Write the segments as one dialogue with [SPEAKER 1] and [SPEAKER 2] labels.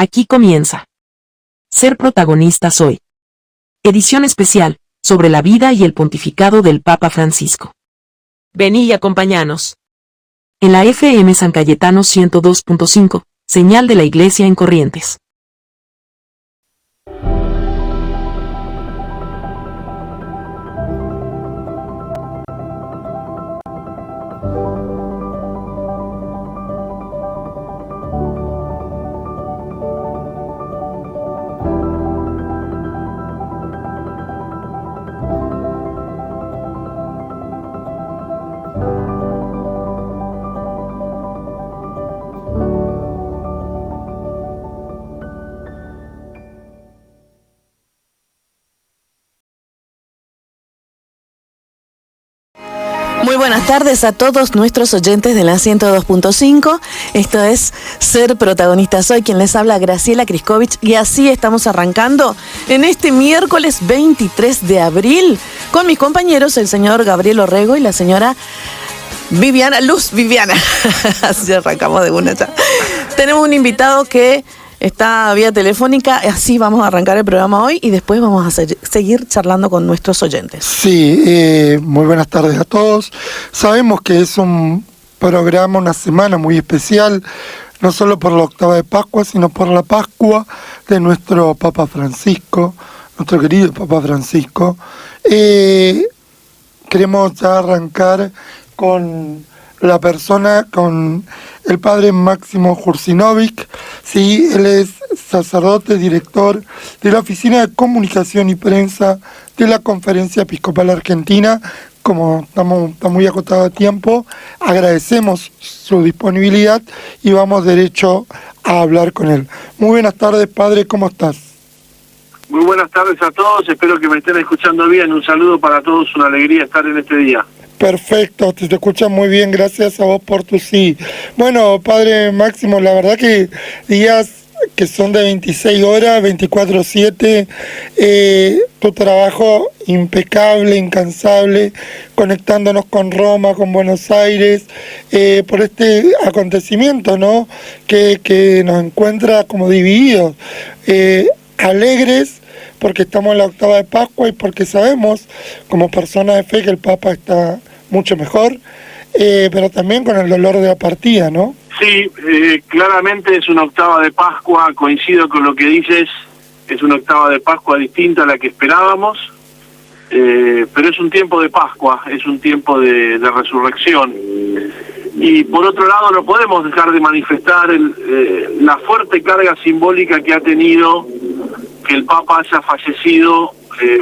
[SPEAKER 1] Aquí comienza. Ser protagonista soy. Edición especial, sobre la vida y el pontificado del Papa Francisco. Vení y acompáñanos. En la FM San Cayetano 102.5, señal de la Iglesia en Corrientes.
[SPEAKER 2] Muy buenas tardes a todos nuestros oyentes de la 102.5. Esto es Ser Protagonista Soy, quien les habla, Graciela Criscovich, y así estamos arrancando en este miércoles 23 de abril con mis compañeros, el señor Gabriel Orrego y la señora Luz Viviana. Así arrancamos de una ya. Tenemos un invitado que está vía telefónica, así vamos a arrancar el programa hoy y después vamos a seguir charlando con nuestros oyentes.
[SPEAKER 3] Sí, muy buenas tardes a todos. Sabemos que es un programa, una semana muy especial, no solo por la octava de Pascua, sino por la Pascua de nuestro Papa Francisco, nuestro querido Papa Francisco. Queremos ya arrancar con la persona, con el padre Máximo Jurcinovic. Sí, él es sacerdote, director de la Oficina de Comunicación y Prensa de la Conferencia Episcopal Argentina. Como estamos muy acotados de tiempo, agradecemos su disponibilidad y vamos derecho a hablar con él. Muy buenas tardes, padre, ¿cómo estás?
[SPEAKER 4] Muy buenas tardes a todos, espero que me estén escuchando bien. Un saludo para todos, una alegría estar en este día.
[SPEAKER 3] Perfecto, te escuchas muy bien, gracias a vos por tu sí. Bueno, padre Máximo, la verdad que días que son de 26 horas, 24/7, tu trabajo impecable, incansable, conectándonos con Roma, con Buenos Aires, por este acontecimiento, ¿no? Que nos encuentra como divididos, alegres, porque estamos en la octava de Pascua y porque sabemos, como personas de fe, que el Papa está mucho mejor, pero también con el dolor de la partida, ¿no?
[SPEAKER 4] Sí, claramente es una octava de Pascua, coincido con lo que dices, es una octava de Pascua distinta a la que esperábamos, pero es un tiempo de Pascua, es un tiempo de resurrección. Y por otro lado no podemos dejar de manifestar la fuerte carga simbólica que ha tenido que el Papa haya fallecido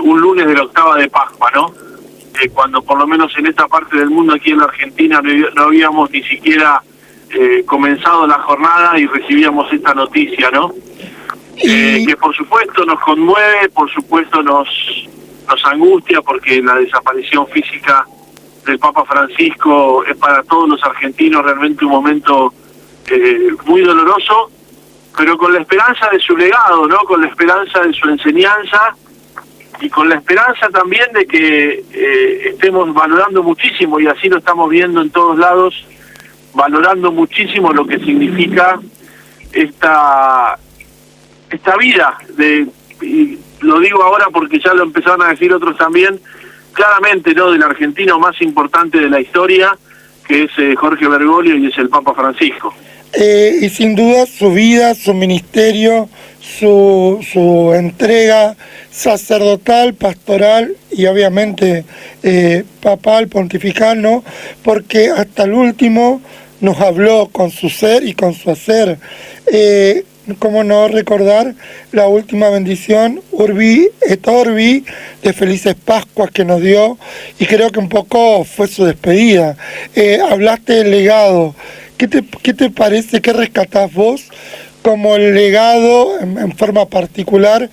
[SPEAKER 4] un lunes de la octava de Pascua, ¿no? Cuando por lo menos en esta parte del mundo, aquí en la Argentina, no habíamos ni siquiera comenzado la jornada y recibíamos esta noticia, ¿no? Que por supuesto nos conmueve, por supuesto nos angustia, porque la desaparición física del Papa Francisco es para todos los argentinos realmente un momento muy doloroso, pero con la esperanza de su legado, ¿no? Con la esperanza de su enseñanza y con la esperanza también de que estemos valorando muchísimo, y así lo estamos viendo en todos lados, valorando muchísimo lo que significa esta vida, y lo digo ahora porque ya lo empezaron a decir otros también, claramente, ¿no? Del argentino más importante de la historia, que es Jorge Bergoglio, y es el Papa Francisco.
[SPEAKER 3] Y sin duda su vida, su ministerio, su entrega sacerdotal, pastoral y obviamente papal, pontifical, ¿no? Porque hasta el último nos habló con su ser y con su hacer. ¿Cómo no recordar la última bendición, Urbi et Orbi, de Felices Pascuas que nos dio? Y creo que un poco fue su despedida. Hablaste del legado. ¿Qué te parece, qué rescatás vos como el legado en forma particular?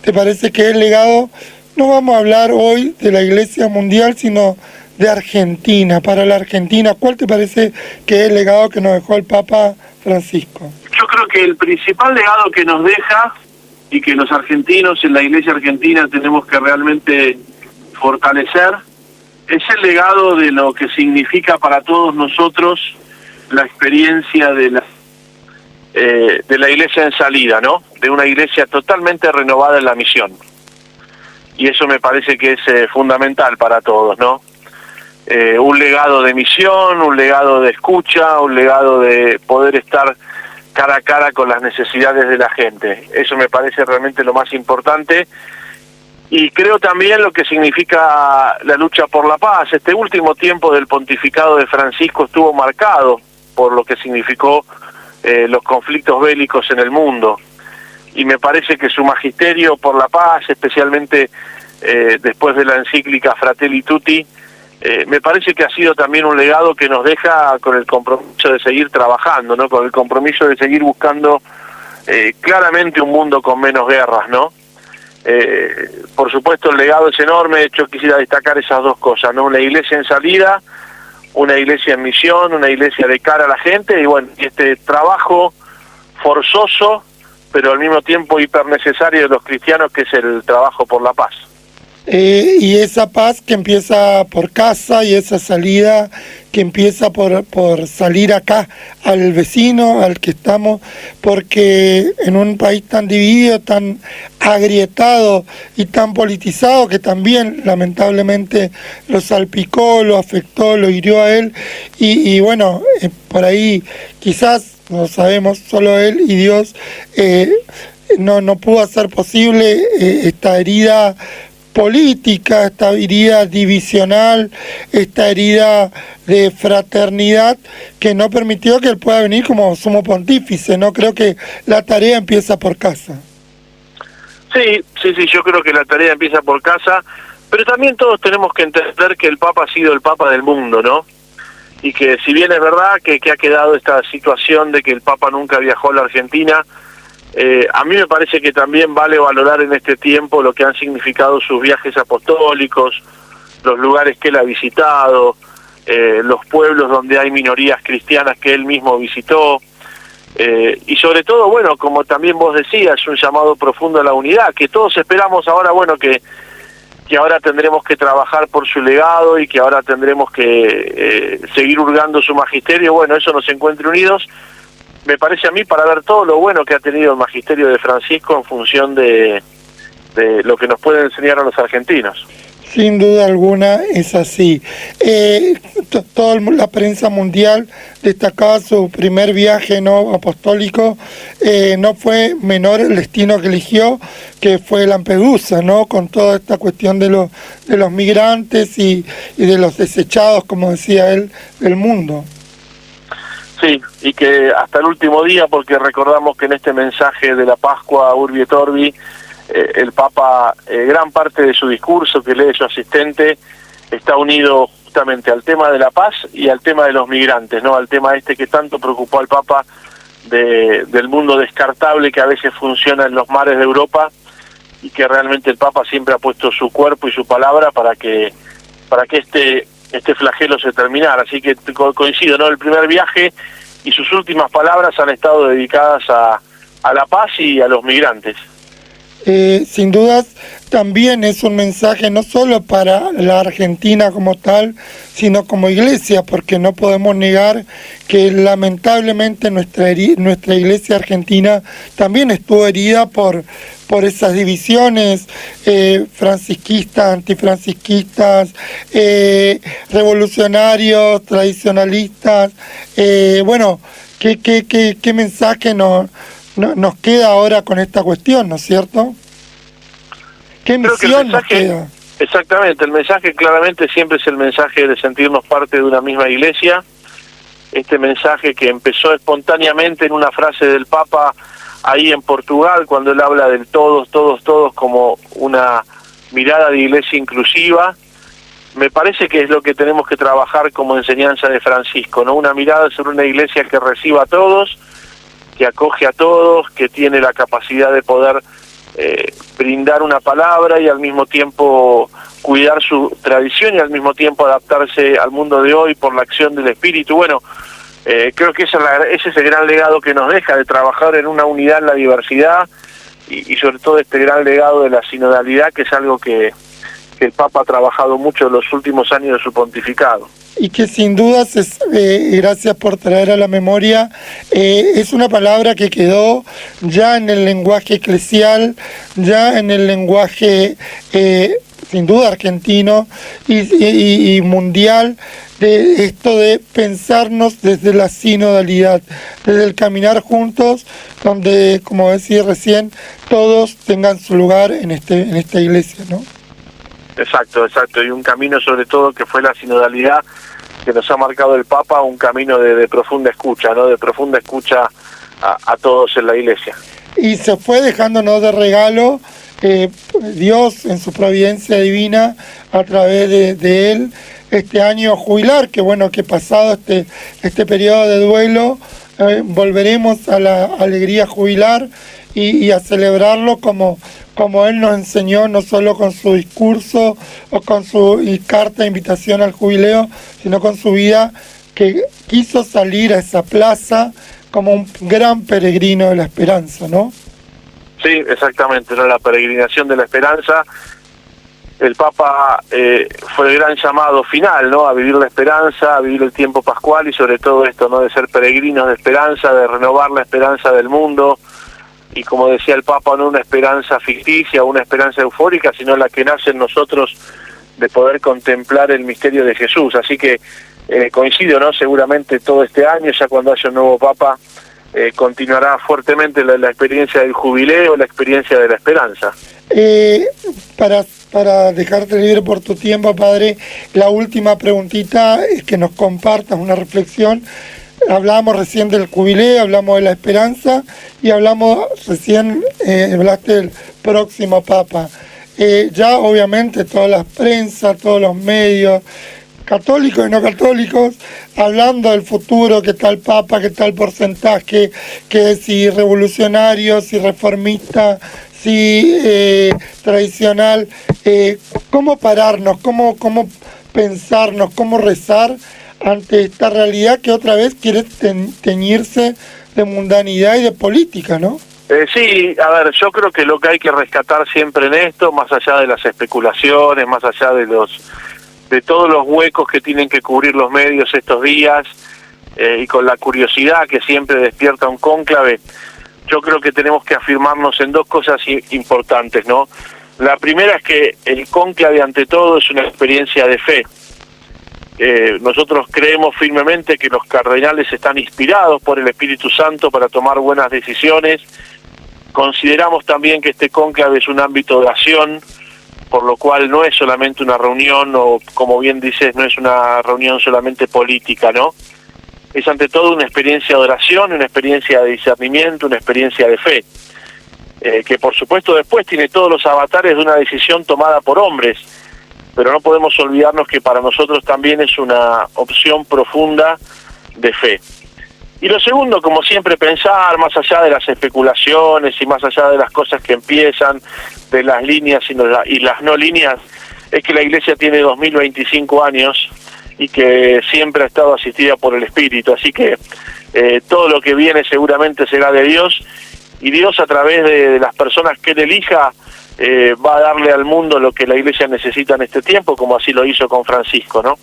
[SPEAKER 3] ¿Te parece que el legado, no vamos a hablar hoy de la Iglesia Mundial, sino de Argentina, para la Argentina? ¿Cuál te parece que es el legado que nos dejó el Papa Francisco?
[SPEAKER 4] Yo creo que el principal legado que nos deja, y que los argentinos en la Iglesia Argentina tenemos que realmente fortalecer, es el legado de lo que significa para todos nosotros la experiencia de de la iglesia en salida, ¿no? De una iglesia totalmente renovada en la misión. Y eso me parece que es fundamental para todos, ¿no? Un legado de misión, un legado de escucha, un legado de poder estar cara a cara con las necesidades de la gente. Eso me parece realmente lo más importante. Y creo también lo que significa la lucha por la paz. Este último tiempo del pontificado de Francisco estuvo marcado por lo que significó los conflictos bélicos en el mundo. Y me parece que su magisterio por la paz, especialmente después de la encíclica Fratelli Tutti, me parece que ha sido también un legado que nos deja con el compromiso de seguir trabajando, ¿no? Con el compromiso de seguir buscando claramente un mundo con menos guerras, ¿no? Por supuesto el legado es enorme. Yo quisiera destacar esas dos cosas, ¿no? Una iglesia en salida, una iglesia en misión, una iglesia de cara a la gente, y bueno, este trabajo forzoso, pero al mismo tiempo hiper necesario de los cristianos, que es el trabajo por la paz.
[SPEAKER 3] Y esa paz que empieza por casa, y esa salida que empieza por salir acá al vecino, al que estamos, porque en un país tan dividido, tan agrietado y tan politizado, que también lamentablemente lo salpicó, lo afectó, lo hirió a él, y bueno, por ahí quizás, no sabemos, solo él y Dios no pudo hacer posible esta herida política, esta herida divisional, esta herida de fraternidad, que no permitió que él pueda venir como sumo pontífice, ¿no? Creo que la tarea empieza por casa.
[SPEAKER 4] Sí, yo creo que la tarea empieza por casa, pero también todos tenemos que entender que el Papa ha sido el Papa del mundo, ¿no? Y que si bien es verdad que ha quedado esta situación de que el Papa nunca viajó a la Argentina, a mí me parece que también vale valorar en este tiempo lo que han significado sus viajes apostólicos, los lugares que él ha visitado, los pueblos donde hay minorías cristianas que él mismo visitó, y sobre todo, bueno, como también vos decías, un llamado profundo a la unidad, que todos esperamos ahora, bueno, que ahora tendremos que trabajar por su legado y que ahora tendremos que seguir hurgando su magisterio. Bueno, eso nos encuentre unidos, me parece a mí, para ver todo lo bueno que ha tenido el magisterio de Francisco en función de lo que nos puede enseñar a los argentinos.
[SPEAKER 3] Sin duda alguna es así. Toda la prensa mundial destacaba su primer viaje no apostólico. No fue menor el destino que eligió, que fue Lampedusa, ¿no? Con toda esta cuestión de los migrantes y de los desechados, como decía él, del mundo.
[SPEAKER 4] Sí, y que hasta el último día, porque recordamos que en este mensaje de la Pascua Urbi et Orbi, el Papa, gran parte de su discurso que lee su asistente, está unido justamente al tema de la paz y al tema de los migrantes, ¿no? Al tema este que tanto preocupó al Papa del mundo descartable que a veces funciona en los mares de Europa, y que realmente el Papa siempre ha puesto su cuerpo y su palabra para que este flagelo se terminara. Así que coincido, ¿no? El primer viaje y sus últimas palabras han estado dedicadas a la paz y a los migrantes.
[SPEAKER 3] Sin dudas también es un mensaje no solo para la Argentina como tal, sino como iglesia, porque no podemos negar que lamentablemente nuestra iglesia argentina también estuvo herida por esas divisiones francisquistas, antifrancisquistas, revolucionarios, tradicionalistas. Bueno, ¿qué mensaje nos queda ahora con esta cuestión, ¿no es cierto? ¿Qué misión nos queda?
[SPEAKER 4] Exactamente, el mensaje claramente siempre es el mensaje de sentirnos parte de una misma iglesia. Este mensaje que empezó espontáneamente en una frase del Papa ahí en Portugal, cuando él habla del todos como una mirada de iglesia inclusiva. Me parece que es lo que tenemos que trabajar como enseñanza de Francisco, ¿no? Una mirada sobre una iglesia que reciba a todos, que acoge a todos, que tiene la capacidad de poder brindar una palabra y al mismo tiempo cuidar su tradición y al mismo tiempo adaptarse al mundo de hoy por la acción del Espíritu. Bueno, creo que ese es el gran legado que nos deja, de trabajar en una unidad en la diversidad y sobre todo este gran legado de la sinodalidad, que es algo que que el Papa ha trabajado mucho en los últimos años de su pontificado.
[SPEAKER 3] Y que sin dudas, gracias por traer a la memoria, es una palabra que quedó ya en el lenguaje eclesial, ya en el lenguaje sin duda argentino y mundial, de esto de pensarnos desde la sinodalidad, desde el caminar juntos, donde, como decía recién, todos tengan su lugar en esta iglesia, ¿no?
[SPEAKER 4] Exacto, y un camino sobre todo que fue la sinodalidad que nos ha marcado el Papa, un camino de profunda escucha, ¿no? De profunda escucha a todos en la iglesia. Y
[SPEAKER 3] se fue dejándonos de regalo Dios en su providencia divina a través de él este año jubilar, que bueno, que pasado este periodo de duelo volveremos a la alegría jubilar y a celebrarlo como él nos enseñó, no solo con su discurso o con su carta de invitación al jubileo, sino con su vida, que quiso salir a esa plaza como un gran peregrino de la esperanza, ¿no?
[SPEAKER 4] Sí, exactamente, ¿no? La peregrinación de la esperanza. El Papa fue el gran llamado final, ¿no? A vivir la esperanza, a vivir el tiempo pascual y sobre todo esto, ¿no? De ser peregrinos de esperanza, de renovar la esperanza del mundo. Y como decía el Papa, no una esperanza ficticia, una esperanza eufórica, sino la que nace en nosotros de poder contemplar el misterio de Jesús. Así que coincido, ¿no? Seguramente todo este año, ya cuando haya un nuevo Papa, continuará fuertemente la experiencia del jubileo, la experiencia de la esperanza.
[SPEAKER 3] Para dejarte libre por tu tiempo, Padre, la última preguntita es que nos compartas una reflexión. Hablamos recién del jubileo, hablamos de la esperanza y hablamos recién, hablaste del próximo Papa. Ya obviamente toda la prensa, todos los medios, católicos y no católicos, hablando del futuro, qué tal Papa, qué tal porcentaje, que si revolucionario, si reformista, si tradicional, cómo pararnos, cómo pensarnos, cómo rezar ante esta realidad que otra vez quiere teñirse de mundanidad y de política, ¿no?
[SPEAKER 4] Sí, a ver, yo creo que lo que hay que rescatar siempre en esto, más allá de las especulaciones, más allá de todos los huecos que tienen que cubrir los medios estos días, y con la curiosidad que siempre despierta un cónclave, yo creo que tenemos que afirmarnos en dos cosas importantes, ¿no? La primera es que el cónclave ante todo es una experiencia de fe. Nosotros creemos firmemente que los cardenales están inspirados por el Espíritu Santo para tomar buenas decisiones. Consideramos también que este cónclave es un ámbito de oración, por lo cual no es solamente una reunión, o como bien dices, no es una reunión solamente política, ¿no? Es ante todo una experiencia de oración, una experiencia de discernimiento, una experiencia de fe, que por supuesto después tiene todos los avatares de una decisión tomada por hombres, pero no podemos olvidarnos que para nosotros también es una opción profunda de fe. Y lo segundo, como siempre, pensar más allá de las especulaciones y más allá de las cosas que empiezan, de las líneas y las no líneas, es que la Iglesia tiene 2025 años y que siempre ha estado asistida por el Espíritu, así que todo lo que viene seguramente será de Dios, y Dios a través de las personas que Él elija va a darle al mundo lo que la Iglesia necesita en este tiempo, como así lo hizo con Francisco, ¿no?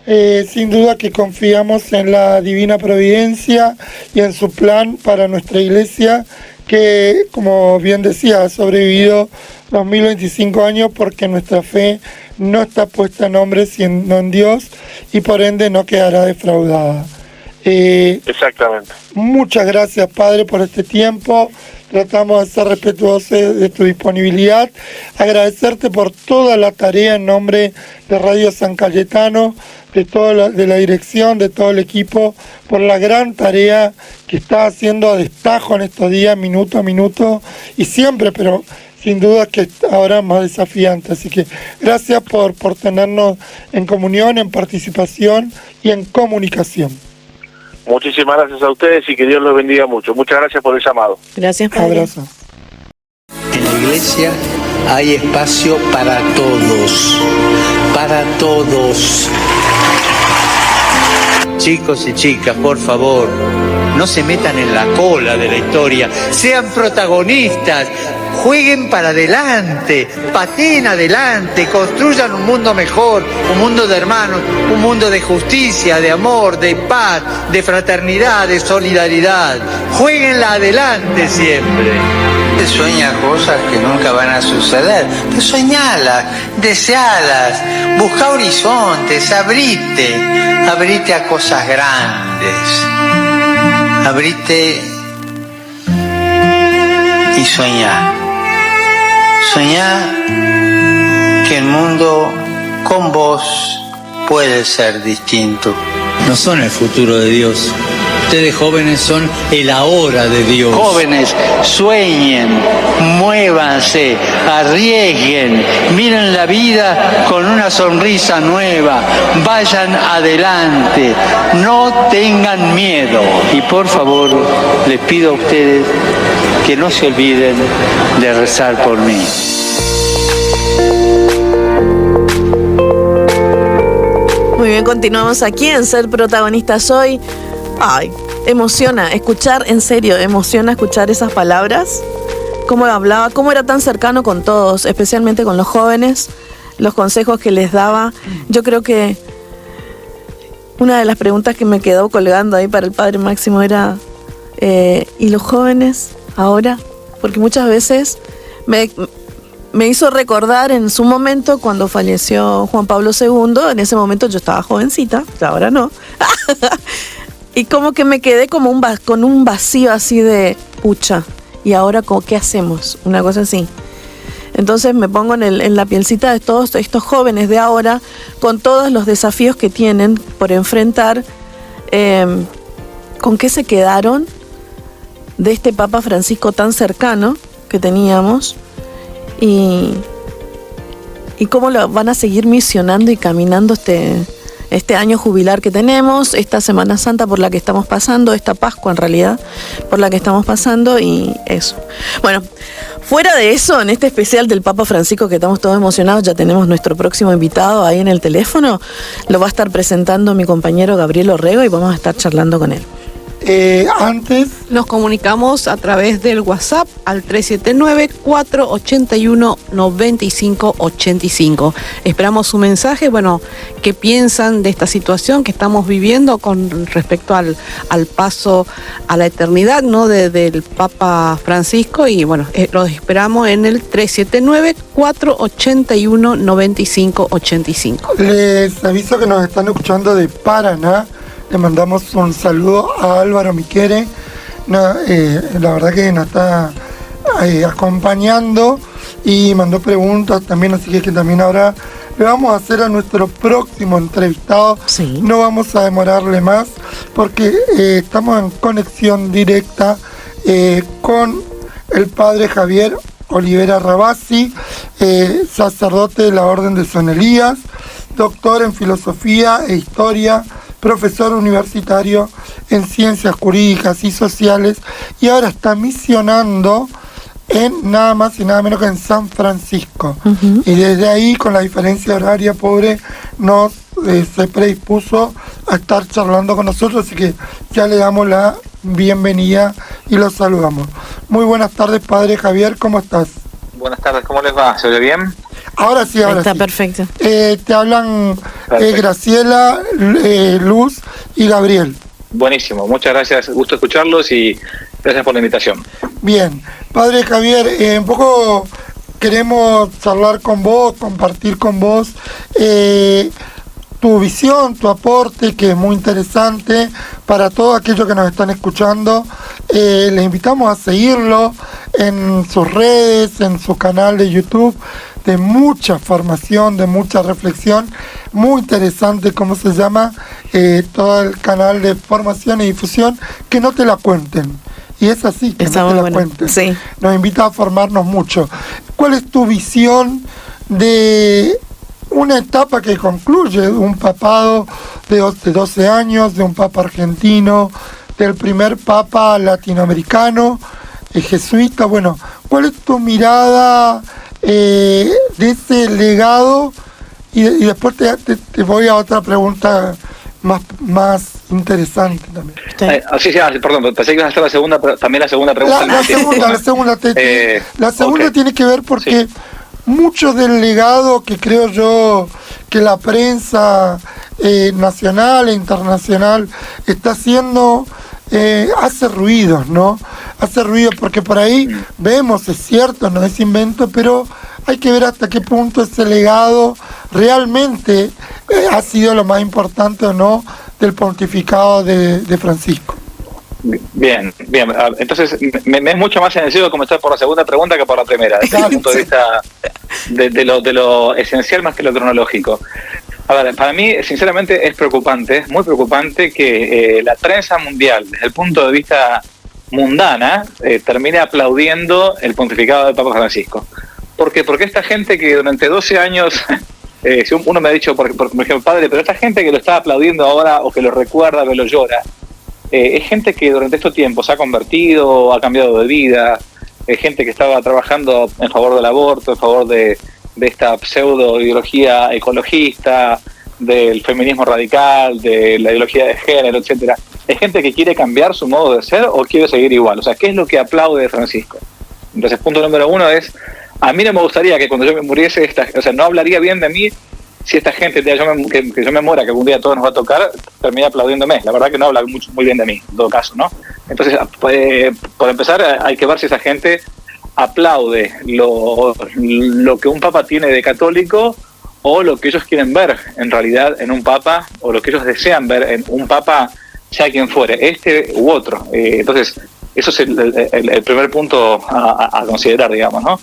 [SPEAKER 3] Sin duda que confiamos en la divina providencia y en su plan para nuestra Iglesia, que, como bien decía, ha sobrevivido 2025 años porque nuestra fe no está puesta en hombres sino en Dios, y por ende no quedará defraudada.
[SPEAKER 4] Exactamente.
[SPEAKER 3] Muchas gracias, Padre, por este tiempo. Tratamos de ser respetuosos de tu disponibilidad. Agradecerte por toda la tarea en nombre de Radio San Cayetano, de la dirección, de todo el equipo, por la gran tarea que está haciendo a destajo en estos días, minuto a minuto, y siempre, pero sin duda que ahora más desafiante. Así que gracias por tenernos en comunión, en participación y en comunicación.
[SPEAKER 4] Muchísimas gracias a ustedes y que Dios los bendiga mucho. Muchas gracias por el llamado.
[SPEAKER 2] Gracias, Padre.
[SPEAKER 3] Abrazo.
[SPEAKER 5] En la iglesia hay espacio para todos, para todos. chicos y chicas, por favor, no se metan en la cola de la historia, sean protagonistas, jueguen para adelante, pateen adelante, construyan un mundo mejor, un mundo de hermanos, un mundo de justicia, de amor, de paz, de fraternidad, de solidaridad. Jueguenla adelante siempre.
[SPEAKER 6] Te sueña cosas que nunca van a suceder. Te soñalas, desealas, busca horizontes, abrite a cosas grandes. Abrite y soñá. Soñá que el mundo con vos puede ser distinto.
[SPEAKER 5] No son el futuro de Dios. Ustedes jóvenes son el ahora de Dios.
[SPEAKER 6] Jóvenes, sueñen, muévanse, arriesguen, miren la vida con una sonrisa nueva, vayan adelante, no tengan miedo. Y por favor, les pido a ustedes que no se olviden de rezar por mí.
[SPEAKER 2] Muy bien, continuamos aquí en Ser Protagonistas Hoy. Ay, emociona escuchar esas palabras, cómo hablaba, cómo era tan cercano con todos, especialmente con los jóvenes, los consejos que les daba. Yo creo que una de las preguntas que me quedó colgando ahí para el Padre Máximo era, ¿y los jóvenes ahora? Porque muchas veces me hizo recordar en su momento cuando falleció Juan Pablo II. En ese momento yo estaba jovencita, ahora no. Y como que me quedé como con un vacío así de pucha. ¿Y ahora qué hacemos? Una cosa así. Entonces me pongo en la pielcita de todos estos jóvenes de ahora, con todos los desafíos que tienen por enfrentar. ¿Con qué se quedaron de este Papa Francisco tan cercano que teníamos? Y cómo lo van a seguir misionando y caminando este año jubilar que tenemos, esta Semana Santa por la que estamos pasando, esta Pascua en realidad por la que estamos pasando, y eso. Bueno, fuera de eso, en este especial del Papa Francisco que estamos todos emocionados, ya tenemos nuestro próximo invitado ahí en el teléfono. Lo va a estar presentando mi compañero Gabriel Orrego y vamos a estar charlando con él.
[SPEAKER 7] Antes nos comunicamos a través del WhatsApp al 379-481-9585. Esperamos su mensaje, qué piensan de esta situación que estamos viviendo con respecto al paso a la eternidad, ¿no? del Papa Francisco, y los esperamos en el 379-481-9585.
[SPEAKER 3] Les aviso que nos están escuchando de Paraná. Le mandamos un saludo a Álvaro Miquere, la verdad que nos está acompañando y mandó preguntas también, así que también ahora le vamos a hacer a nuestro próximo entrevistado.
[SPEAKER 2] Sí.
[SPEAKER 3] No vamos a demorarle más porque estamos en conexión directa con el padre Javier Olivera Rabasi, sacerdote de la Orden de San Elías, doctor en filosofía e historia, profesor universitario en ciencias jurídicas y sociales, y ahora está misionando en nada más y nada menos que en San Francisco. Uh-huh. Y desde ahí, con la diferencia horaria, pobre, se predispuso a estar charlando con nosotros, así que ya le damos la bienvenida y los saludamos. Muy buenas tardes, padre Javier, ¿cómo estás?
[SPEAKER 8] Buenas tardes, ¿cómo les va? ¿Se oye bien?
[SPEAKER 3] Ahora sí, ahora
[SPEAKER 2] está
[SPEAKER 3] sí.
[SPEAKER 2] Perfecto.
[SPEAKER 3] Te hablan Graciela, Luz y Gabriel.
[SPEAKER 8] Buenísimo, muchas gracias, gusto escucharlos y gracias por la invitación.
[SPEAKER 3] Bien, padre Javier, un poco queremos charlar con vos, compartir con vos tu visión, tu aporte, que es muy interesante para todos aquellos que nos están escuchando. Les invitamos a seguirlo en sus redes, en su canal de YouTube, de mucha formación, de mucha reflexión, muy interesante. ¿Cómo se llama? Todo el canal de formación y difusión, que no te la cuenten. Y es así, que
[SPEAKER 2] está
[SPEAKER 3] no te la
[SPEAKER 2] bueno.
[SPEAKER 3] cuenten.
[SPEAKER 2] Sí.
[SPEAKER 3] Nos invita a formarnos mucho. ¿Cuál es tu visión de una etapa que concluye un papado de 12 años, de un papa argentino, del primer papa latinoamericano, jesuita? Bueno, ¿cuál es tu mirada de ese legado? Y después te voy a otra pregunta más interesante también.
[SPEAKER 2] Sí.
[SPEAKER 8] Sí, perdón, pensé que ibas a hacer la segunda, pero también la segunda pregunta.
[SPEAKER 3] La segunda tiene que ver porque mucho del legado que creo yo que la prensa nacional e internacional está haciendo hace ruidos, ¿no? Hace ruido porque por ahí vemos, es cierto, no es invento, pero hay que ver hasta qué punto ese legado realmente ha sido lo más importante o no del pontificado de Francisco.
[SPEAKER 8] Bien. Entonces, me es mucho más sencillo comenzar por la segunda pregunta que por la primera, desde el punto de vista de lo esencial más que lo cronológico. A ver, para mí, sinceramente, es preocupante, muy preocupante que la prensa mundial, desde el punto de vista mundana, termine aplaudiendo el pontificado del Papa Francisco. ¿Por qué? Porque esta gente que durante 12 años, si uno me ha dicho, por ejemplo, padre, pero esta gente que lo está aplaudiendo ahora o que lo recuerda, que lo llora, es gente que durante estos tiempos se ha convertido, ha cambiado de vida, es gente que estaba trabajando en favor del aborto, en favor de esta pseudo ideología ecologista, del feminismo radical, de la ideología de género, etcétera. Es gente que quiere cambiar su modo de ser o quiere seguir igual. O sea, ¿qué es lo que aplaude Francisco? Entonces, punto número uno es, a mí no me gustaría que cuando yo me muriese, no hablaría bien de mí si esta gente, que yo me muera, que algún día todo nos va a tocar, termina aplaudiéndome. La verdad que no habla muy bien de mí, en todo caso, ¿no? Entonces, por empezar, hay que ver si esa gente aplaude lo que un papa tiene de católico o lo que ellos quieren ver en realidad en un papa, o lo que ellos desean ver en un papa, sea quien fuere, este u otro. Entonces, eso es el primer punto a considerar, digamos, ¿no?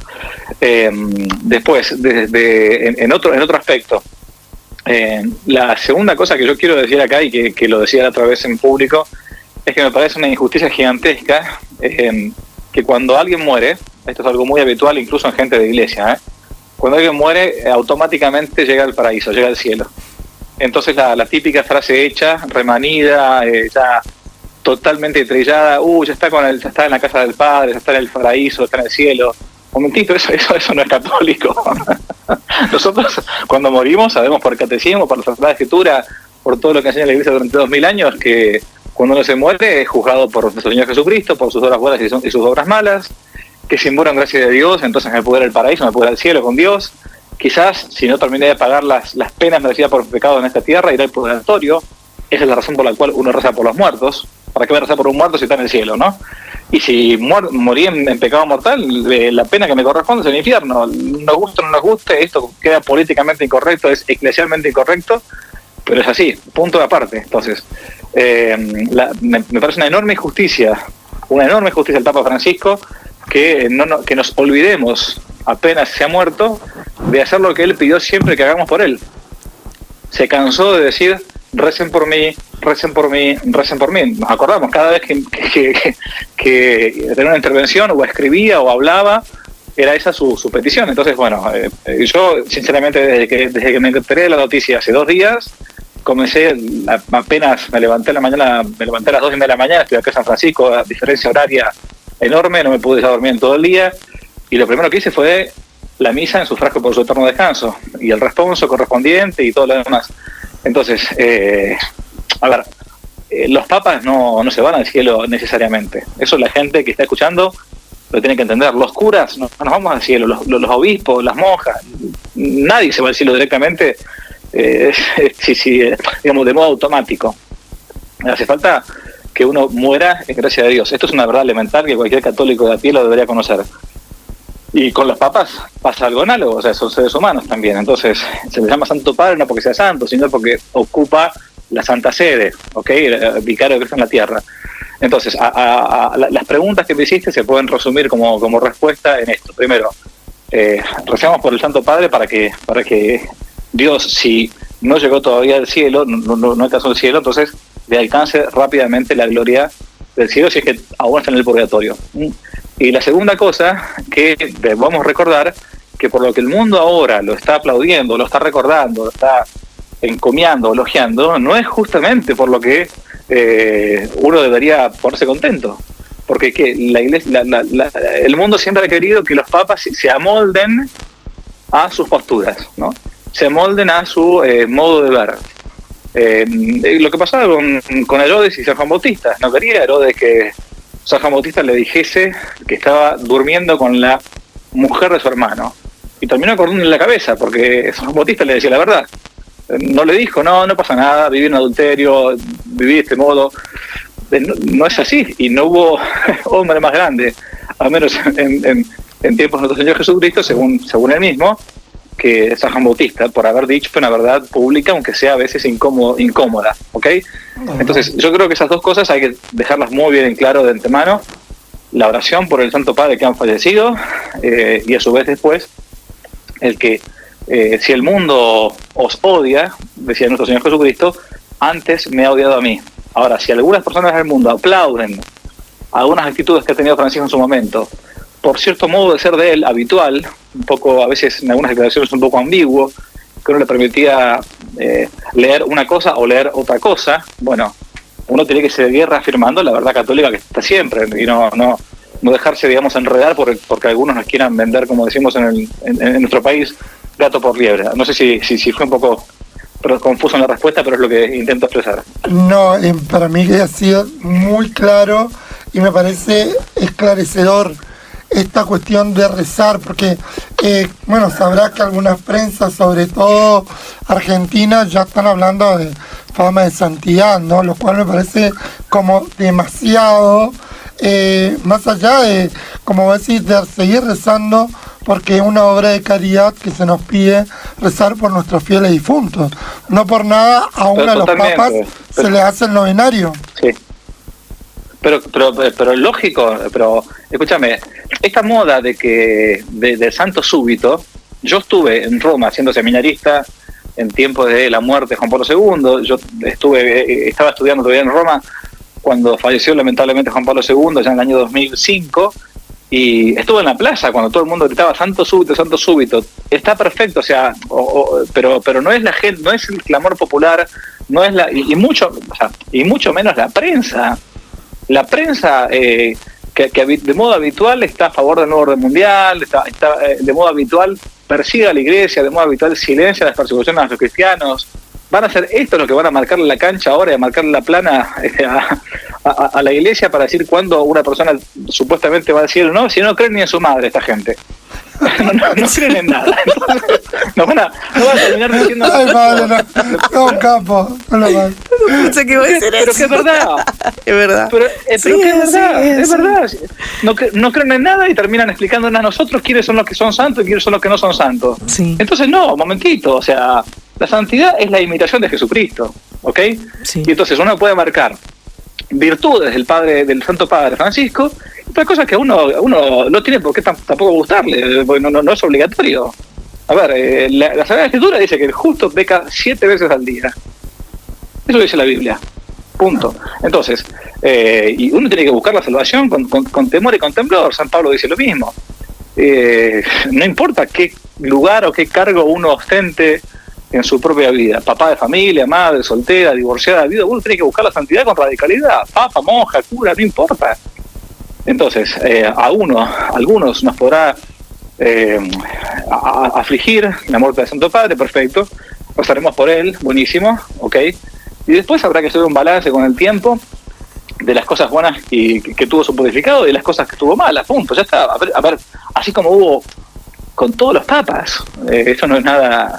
[SPEAKER 8] Después, en otro aspecto, la segunda cosa que yo quiero decir acá, y que lo decía la otra vez en público, es que me parece una injusticia gigantesca que cuando alguien muere, esto es algo muy habitual incluso en gente de iglesia, cuando alguien muere automáticamente llega al paraíso, llega al cielo. Entonces la típica frase hecha, remanida, ya totalmente estrellada, ya está en la casa del Padre, ya está en el paraíso, está en el cielo. Un momentito, eso no es católico. Nosotros cuando morimos sabemos por el catecismo, por la Sagrada Escritura, por todo lo que enseña la Iglesia durante 2000 años, que cuando uno se muere es juzgado por nuestro Señor Jesucristo, por sus obras buenas y sus obras malas, que si muero en gracia de Dios, entonces me puedo ir al paraíso, me puedo ir al cielo con Dios. Quizás, si no terminé de pagar las penas merecidas por pecado en esta tierra, iré al purgatorio. Esa es la razón por la cual uno reza por los muertos. ¿Para qué voy a rezar por un muerto si está en el cielo, no? Y si morí en pecado mortal, la pena que me corresponde es el infierno. Nos guste o no nos guste, esto queda políticamente incorrecto, es eclesialmente incorrecto, pero es así, punto de aparte. Entonces, me parece una enorme injusticia el Papa Francisco que nos olvidemos, apenas se ha muerto, de hacer lo que él pidió siempre que hagamos por él. Se cansó de decir, recen por mí, recen por mí, recen por mí. Nos acordamos, cada vez que tenía una intervención, o escribía o hablaba, era esa su petición. Entonces, bueno, yo sinceramente desde que me enteré de la noticia hace 2 días, comencé, apenas me levanté a las 2:30 de la mañana, estoy acá en San Francisco, a diferencia horaria enorme, no me pude dormir en todo el día, y lo primero que hice fue la misa en sufragio por su eterno descanso, y el responso correspondiente y todo lo demás. Entonces, los papas no se van al cielo necesariamente. Eso la gente que está escuchando lo tiene que entender. Los curas no nos vamos al cielo, los obispos, las monjas, nadie se va al cielo directamente, digamos, de modo automático. Hace falta que uno muera en gracia de Dios. Esto es una verdad elemental que cualquier católico de a pie lo debería conocer. Y con los papas pasa algo análogo, o sea, son seres humanos también. Entonces, se les llama Santo Padre no porque sea santo, sino porque ocupa la Santa Sede, ¿ok? El vicario de Cristo en la tierra. Entonces, las preguntas que me hiciste se pueden resumir como respuesta en esto. Primero, recemos por el Santo Padre para que Dios, si no llegó todavía al cielo, no alcanzó el cielo, entonces le alcance rápidamente la gloria del cielo, si es que aún está en el purgatorio. Y la segunda cosa que debemos recordar, que por lo que el mundo ahora lo está aplaudiendo, lo está recordando, lo está encomiando, elogiando, no es justamente por lo que uno debería ponerse contento. Porque la iglesia, el mundo siempre ha querido que los papas se amolden a sus posturas, ¿no? Se amolden a su modo de ver. Lo que pasaba con Herodes y San Juan Bautista, no quería Herodes que San Juan Bautista le dijese que estaba durmiendo con la mujer de su hermano, y terminó cortándole la cabeza porque San Juan Bautista le decía la verdad. No le dijo, no pasa nada, viví en adulterio, viví de este modo. No es así, y no hubo hombre más grande, al menos en tiempos de nuestro Señor Jesucristo, según él mismo, que San Juan Bautista, por haber dicho una verdad pública, aunque sea a veces incómoda, ¿ok? Entonces, yo creo que esas dos cosas hay que dejarlas muy bien en claro de antemano: la oración por el Santo Padre que han fallecido, y a su vez después, el que si el mundo os odia, decía nuestro Señor Jesucristo, antes me ha odiado a mí. Ahora, si algunas personas del mundo aplauden algunas actitudes que ha tenido Francisco en su momento, por cierto modo de ser de él habitual, un poco, a veces en algunas declaraciones un poco ambiguo, que no le permitía leer una cosa o leer otra cosa, bueno, uno tiene que seguir reafirmando la verdad católica que está siempre, y no dejarse, digamos, enredar porque algunos nos quieran vender, como decimos en nuestro país, gato por liebre. No sé si fue un poco confuso en la respuesta, pero es lo que intento expresar.
[SPEAKER 3] No, para mí que ha sido muy claro y me parece esclarecedor esta cuestión de rezar, porque, sabrás que algunas prensas, sobre todo Argentina, ya están hablando de fama de santidad, ¿no? Lo cual me parece como demasiado, más allá de, como decís, de seguir rezando, porque es una obra de caridad que se nos pide rezar por nuestros fieles difuntos. No por nada, aún a los papas se les hace el novenario. Sí.
[SPEAKER 8] Pero lógico, pero escúchame, esta moda de santo súbito, yo estuve en Roma siendo seminarista en tiempos de la muerte de Juan Pablo II, yo estaba estudiando todavía en Roma cuando falleció lamentablemente Juan Pablo II, ya en el año 2005, y estuve en la plaza cuando todo el mundo gritaba santo súbito, está perfecto, o sea, pero no es la gente, no es el clamor popular, no es y mucho menos la prensa. La prensa que de modo habitual está a favor del nuevo orden mundial, está de modo habitual persigue a la iglesia, de modo habitual silencia las persecuciones a los cristianos. Van a hacer esto lo que van a marcarle la cancha ahora y a marcarle la plana a la iglesia para decir cuándo una persona supuestamente va a decir no, si no creen ni en su madre esta gente. No creen en nada. No van a terminar diciendo.
[SPEAKER 3] Ay, madre, no, capo, no lo van.
[SPEAKER 2] Pensé que iba a decir
[SPEAKER 8] pero
[SPEAKER 2] eso.
[SPEAKER 8] que es verdad.
[SPEAKER 2] Es verdad.
[SPEAKER 8] Pero
[SPEAKER 2] Sí,
[SPEAKER 8] que es verdad,
[SPEAKER 2] sí,
[SPEAKER 8] es verdad. No creen en nada y terminan explicándonos a nosotros quiénes son los que son santos y quiénes son los que no son santos.
[SPEAKER 2] Sí.
[SPEAKER 8] Entonces, no, momentito, o sea, la santidad es la imitación de Jesucristo, ¿ok? Sí. Y entonces uno puede marcar virtudes del Santo Padre Francisco, otra cosa que uno no tiene por qué tampoco gustarle, porque no es obligatorio. A ver, la Sagrada Escritura dice que el justo peca 7 veces al día. Eso dice la Biblia. Punto. Entonces, y uno tiene que buscar la salvación con temor y con temblor. San Pablo dice lo mismo. No importa qué lugar o qué cargo uno ostente en su propia vida, papá de familia, madre, soltera, divorciada, viuda, uno tiene que buscar la santidad con radicalidad, papa, monja, cura, no importa. Entonces, algunos nos podrá afligir la muerte del Santo Padre, perfecto, rezaremos por él, buenísimo, ok, y después habrá que hacer un balance con el tiempo de las cosas buenas que tuvo su pontificado y de las cosas que tuvo malas, punto, ya está. A ver, así como hubo con todos los papas, esto no es nada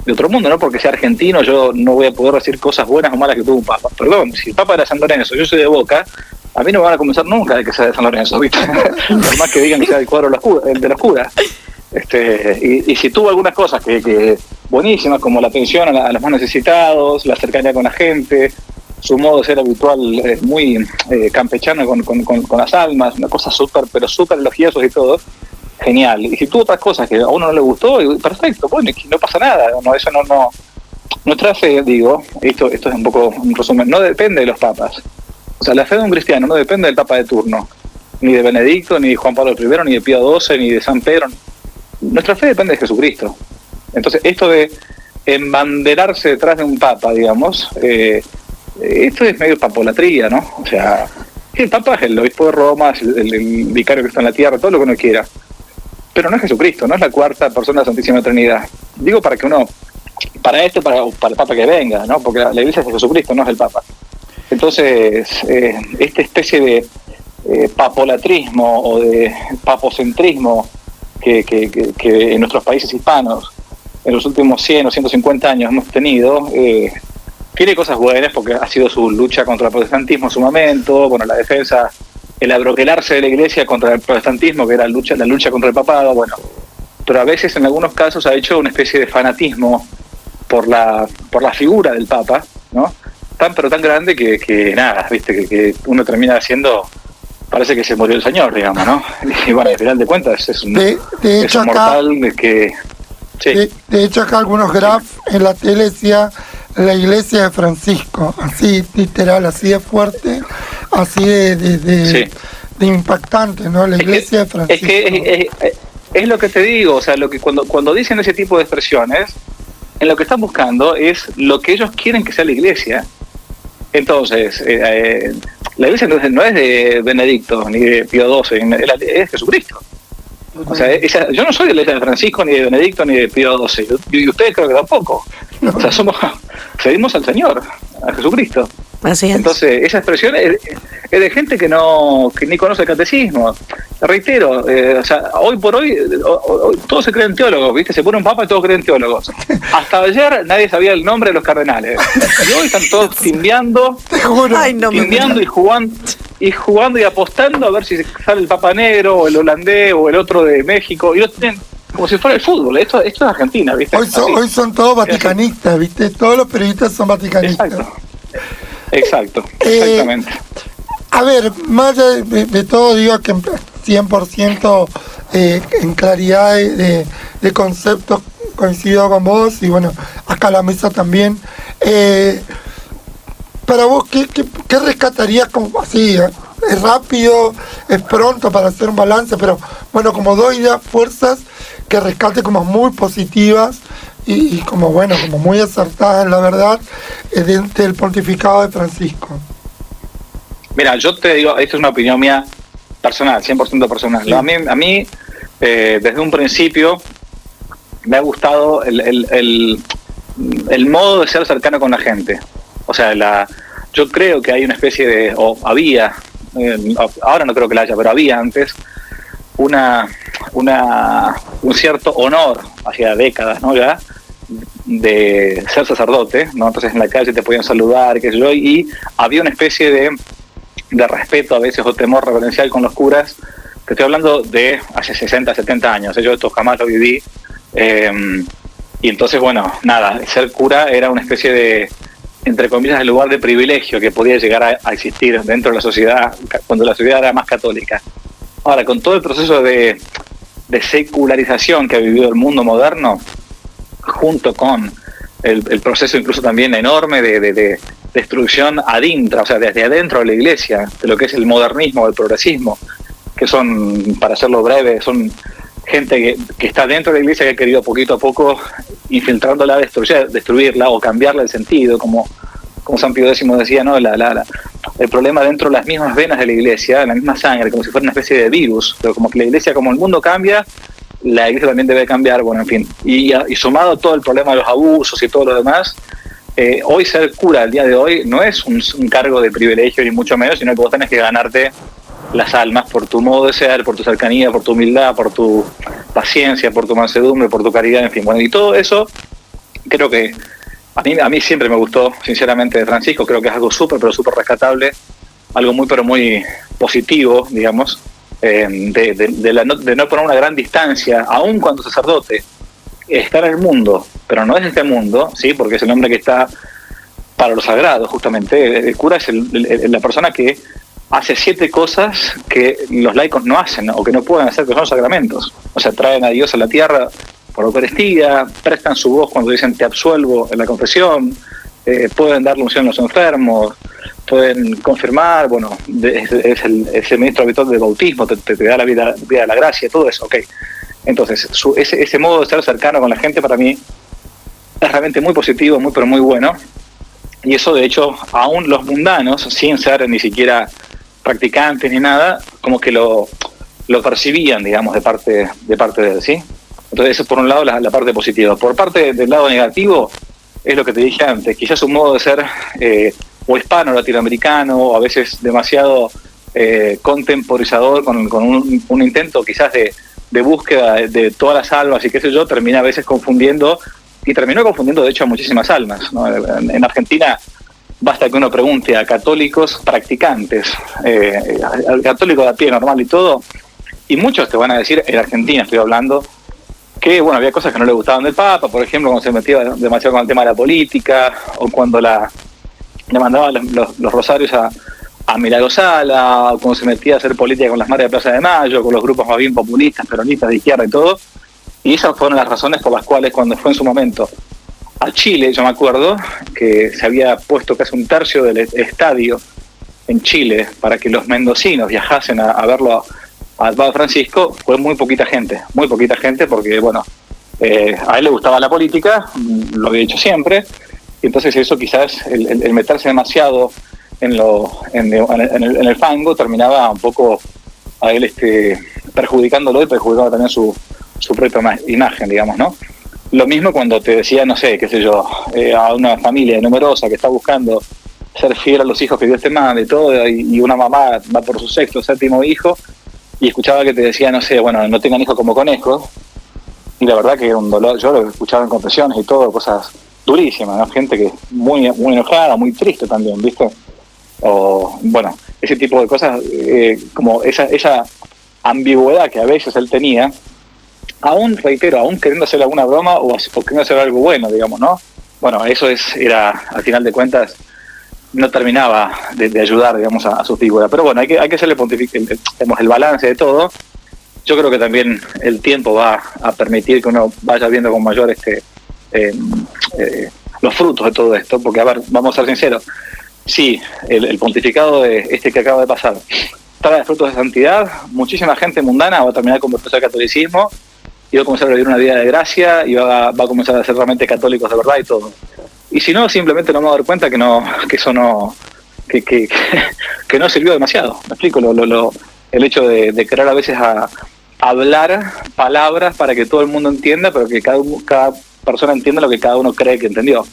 [SPEAKER 8] de otro mundo, no porque sea argentino yo no voy a poder decir cosas buenas o malas que tuvo un papa. Perdón, si el papa era San Lorenzo, yo soy de Boca, a mí no me van a convencer nunca de que sea de San Lorenzo, ¿viste? Por más que digan que sea del cuadro de los curas. Y si tuvo algunas cosas que buenísimas, como la atención a los más necesitados, la cercanía con la gente, su modo de ser habitual muy campechano con las almas, una cosa súper elogiosos y todo, genial. Y si tuvo otras cosas que a uno no le gustó, perfecto, bueno, no pasa nada, eso no. Nuestra fe, digo, esto es un poco un resumen, no depende de los papas. O sea, la fe de un cristiano no depende del papa de turno, ni de Benedicto, ni de Juan Pablo I, ni de Pío XII, ni de San Pedro. Nuestra fe depende de Jesucristo. Entonces, esto de embanderarse detrás de un papa, digamos, esto es medio papolatría, ¿no? O sea, el papa es el obispo de Roma, es el vicario que está en la tierra, todo lo que uno quiera. Pero no es Jesucristo, no es la cuarta persona de la Santísima Trinidad. Digo para que uno para para el Papa que venga, ¿no? Porque la Iglesia es de Jesucristo, no es el Papa. Entonces, esta especie de papolatrismo o de papocentrismo que en nuestros países hispanos en los últimos 100 o 150 años hemos tenido, tiene cosas buenas porque ha sido su lucha contra el protestantismo en su momento, bueno, la defensa, el abroquelarse de la Iglesia contra el protestantismo, que era la lucha contra el papado, bueno, pero a veces en algunos casos ha hecho una especie de fanatismo por la figura del Papa, ¿no? Pero tan grande que nada, viste, que uno termina haciendo, parece que se murió el señor, digamos, ¿no? Y bueno, al final de cuentas es un mortal que... Sí.
[SPEAKER 3] De hecho, acá algunos grafs en la tele decía la iglesia de Francisco, así literal, así de fuerte, así de impactante, ¿no? La iglesia de Francisco.
[SPEAKER 8] Es lo que te digo, o sea, lo que cuando dicen ese tipo de expresiones, en lo que están buscando es lo que ellos quieren que sea la iglesia. Entonces, la iglesia no es de Benedicto ni de Pío XII, es Jesucristo. O sea, yo no soy de la iglesia de Francisco, ni de Benedicto, ni de Pío XII, y ustedes creo que tampoco. O sea, seguimos al Señor, a Jesucristo.
[SPEAKER 2] Así es.
[SPEAKER 8] Entonces, esa expresión es de gente que ni conoce el catecismo. Reitero, o sea, hoy por hoy todos se creen teólogos, ¿viste? Se pone un papa y todos creen teólogos. Hasta ayer nadie sabía el nombre de los cardenales. Y hoy están todos timbeando y jugando y apostando a ver si sale el Papa Negro o el holandés o el otro de México. Y lo tienen como si fuera el fútbol. Esto es Argentina, ¿viste?
[SPEAKER 3] Hoy son todos vaticanistas, ¿viste? Todos los periodistas son vaticanistas.
[SPEAKER 8] Exacto, exactamente.
[SPEAKER 3] A ver, más allá de todo, digo que 100% en claridad de conceptos coincido con vos, y bueno, acá la mesa también. Para vos, ¿qué rescatarías como así? Es rápido, es pronto para hacer un balance, pero bueno, como dos ideas, fuerzas que rescate como muy positivas y como bueno, como muy acertadas en la verdad del pontificado de Francisco.
[SPEAKER 8] Mira, yo te digo, esta es una opinión mía personal, 100% personal. Sí. A mí desde un principio me ha gustado el modo de ser cercano con la gente. O sea, yo creo que hay una especie de, o había, ahora no creo que la haya, pero había antes un cierto honor hacia décadas, ¿no? Ya de ser sacerdote, ¿no? Entonces en la calle te podían saludar, qué sé yo, y había una especie de respeto a veces o temor reverencial con los curas. Te estoy hablando de hace 60, 70 años, yo esto jamás lo viví, y entonces bueno, nada, ser cura era una especie de, entre comillas, el lugar de privilegio que podía llegar a existir dentro de la sociedad cuando la sociedad era más católica. Ahora, con todo el proceso de secularización que ha vivido el mundo moderno, junto con el proceso incluso también enorme de destrucción adintra, o sea, desde adentro de la iglesia, de lo que es el modernismo, el progresismo, que son, para hacerlo breve, son gente que está dentro de la iglesia que ha querido poquito a poco infiltrándola, destruirla o cambiarle el sentido, como San Pío X decía, ¿no? El problema dentro de las mismas venas de la iglesia, la misma sangre, como si fuera una especie de virus, pero como que la iglesia, como el mundo cambia, la iglesia también debe cambiar, bueno, en fin. Y sumado a todo el problema de los abusos y todo lo demás, hoy ser cura al día de hoy no es un cargo de privilegio ni mucho menos, sino que vos tenés que ganarte las almas por tu modo de ser, por tu cercanía, por tu humildad, por tu paciencia, por tu mansedumbre, por tu caridad, en fin. Bueno, y todo eso creo que a mí siempre me gustó, sinceramente, de Francisco. Creo que es algo súper, pero súper rescatable, algo muy, pero muy positivo, digamos, de no poner una gran distancia, aun cuando sacerdote, estar en el mundo, pero no es este mundo, ¿sí? Porque es el hombre que está para lo sagrado, justamente. El cura es la persona que hace 7 cosas que los laicos no hacen o que no pueden hacer, que son sacramentos. O sea, traen a Dios a la tierra por Eucaristía, prestan su voz cuando dicen te absuelvo en la confesión, pueden dar la unción a los enfermos, pueden confirmar, bueno, es el ministro habitual del bautismo, te da la vida de la gracia, todo eso, ok. Entonces, ese modo de estar cercano con la gente para mí es realmente muy positivo, muy pero muy bueno. Y eso, de hecho, aún los mundanos, sin ser ni siquiera practicantes ni nada, como que lo percibían, digamos, de parte de él, ¿sí? Entonces, eso por un lado la parte positiva. Por parte del lado negativo, es lo que te dije antes, quizás un modo de ser o hispano, latinoamericano, o a veces demasiado contemporizador, con un intento quizás de búsqueda de todas las almas y qué sé yo, termina a veces confundiendo, y terminó confundiendo de hecho a muchísimas almas, ¿no? En Argentina basta que uno pregunte a católicos practicantes, al católico de a pie normal y todo, y muchos te van a decir, en Argentina estoy hablando, que bueno, había cosas que no le gustaban del Papa, por ejemplo, cuando se metía demasiado con el tema de la política, o cuando le mandaba los rosarios a Milagrosala, o cuando se metía a hacer política con las madres de Plaza de Mayo, con los grupos más bien populistas, peronistas de izquierda y todo. Y esas fueron las razones por las cuales cuando fue en su momento a Chile, yo me acuerdo que se había puesto casi un tercio del estadio en Chile para que los mendocinos viajasen a verlo al Papa Francisco, fue muy poquita gente porque, bueno, a él le gustaba la política, lo había dicho siempre, y entonces eso quizás, el meterse demasiado en el fango, terminaba un poco a él perjudicándolo y perjudicando también su propia imagen, digamos, ¿no? Lo mismo cuando te decía, no sé, qué sé yo, a una familia numerosa que está buscando ser fiel a los hijos que Dios te manda y todo, y una mamá va por su sexto o séptimo hijo, y escuchaba que te decía, no sé, bueno, no tengan hijos como conejos, y la verdad que era un dolor. Yo lo escuchaba en confesiones y todo, cosas durísimas, ¿no? Gente que muy, muy enojada, muy triste también, ¿viste? O, bueno, ese tipo de cosas, como esa ambigüedad que a veces él tenía, aún, reitero, aún queriendo hacer alguna broma o queriendo hacer algo bueno, digamos, ¿no? Bueno, eso era, al final de cuentas, no terminaba de ayudar, digamos, a su figura. Pero bueno, hay que hacerle el balance de todo. Yo creo que también el tiempo va a permitir que uno vaya viendo con mayor los frutos de todo esto, porque, a ver, vamos a ser sinceros, sí, el pontificado de que acaba de pasar trae frutos de santidad, muchísima gente mundana va a terminar convirtiéndose al catolicismo y va a comenzar a vivir una vida de gracia y va a comenzar a ser realmente católicos de verdad y todo. Y si no, simplemente nos vamos a dar cuenta que eso no sirvió demasiado. Me explico, el hecho de querer a veces hablar palabras para que todo el mundo entienda, pero que cada persona entienda lo que cada uno cree que entendió.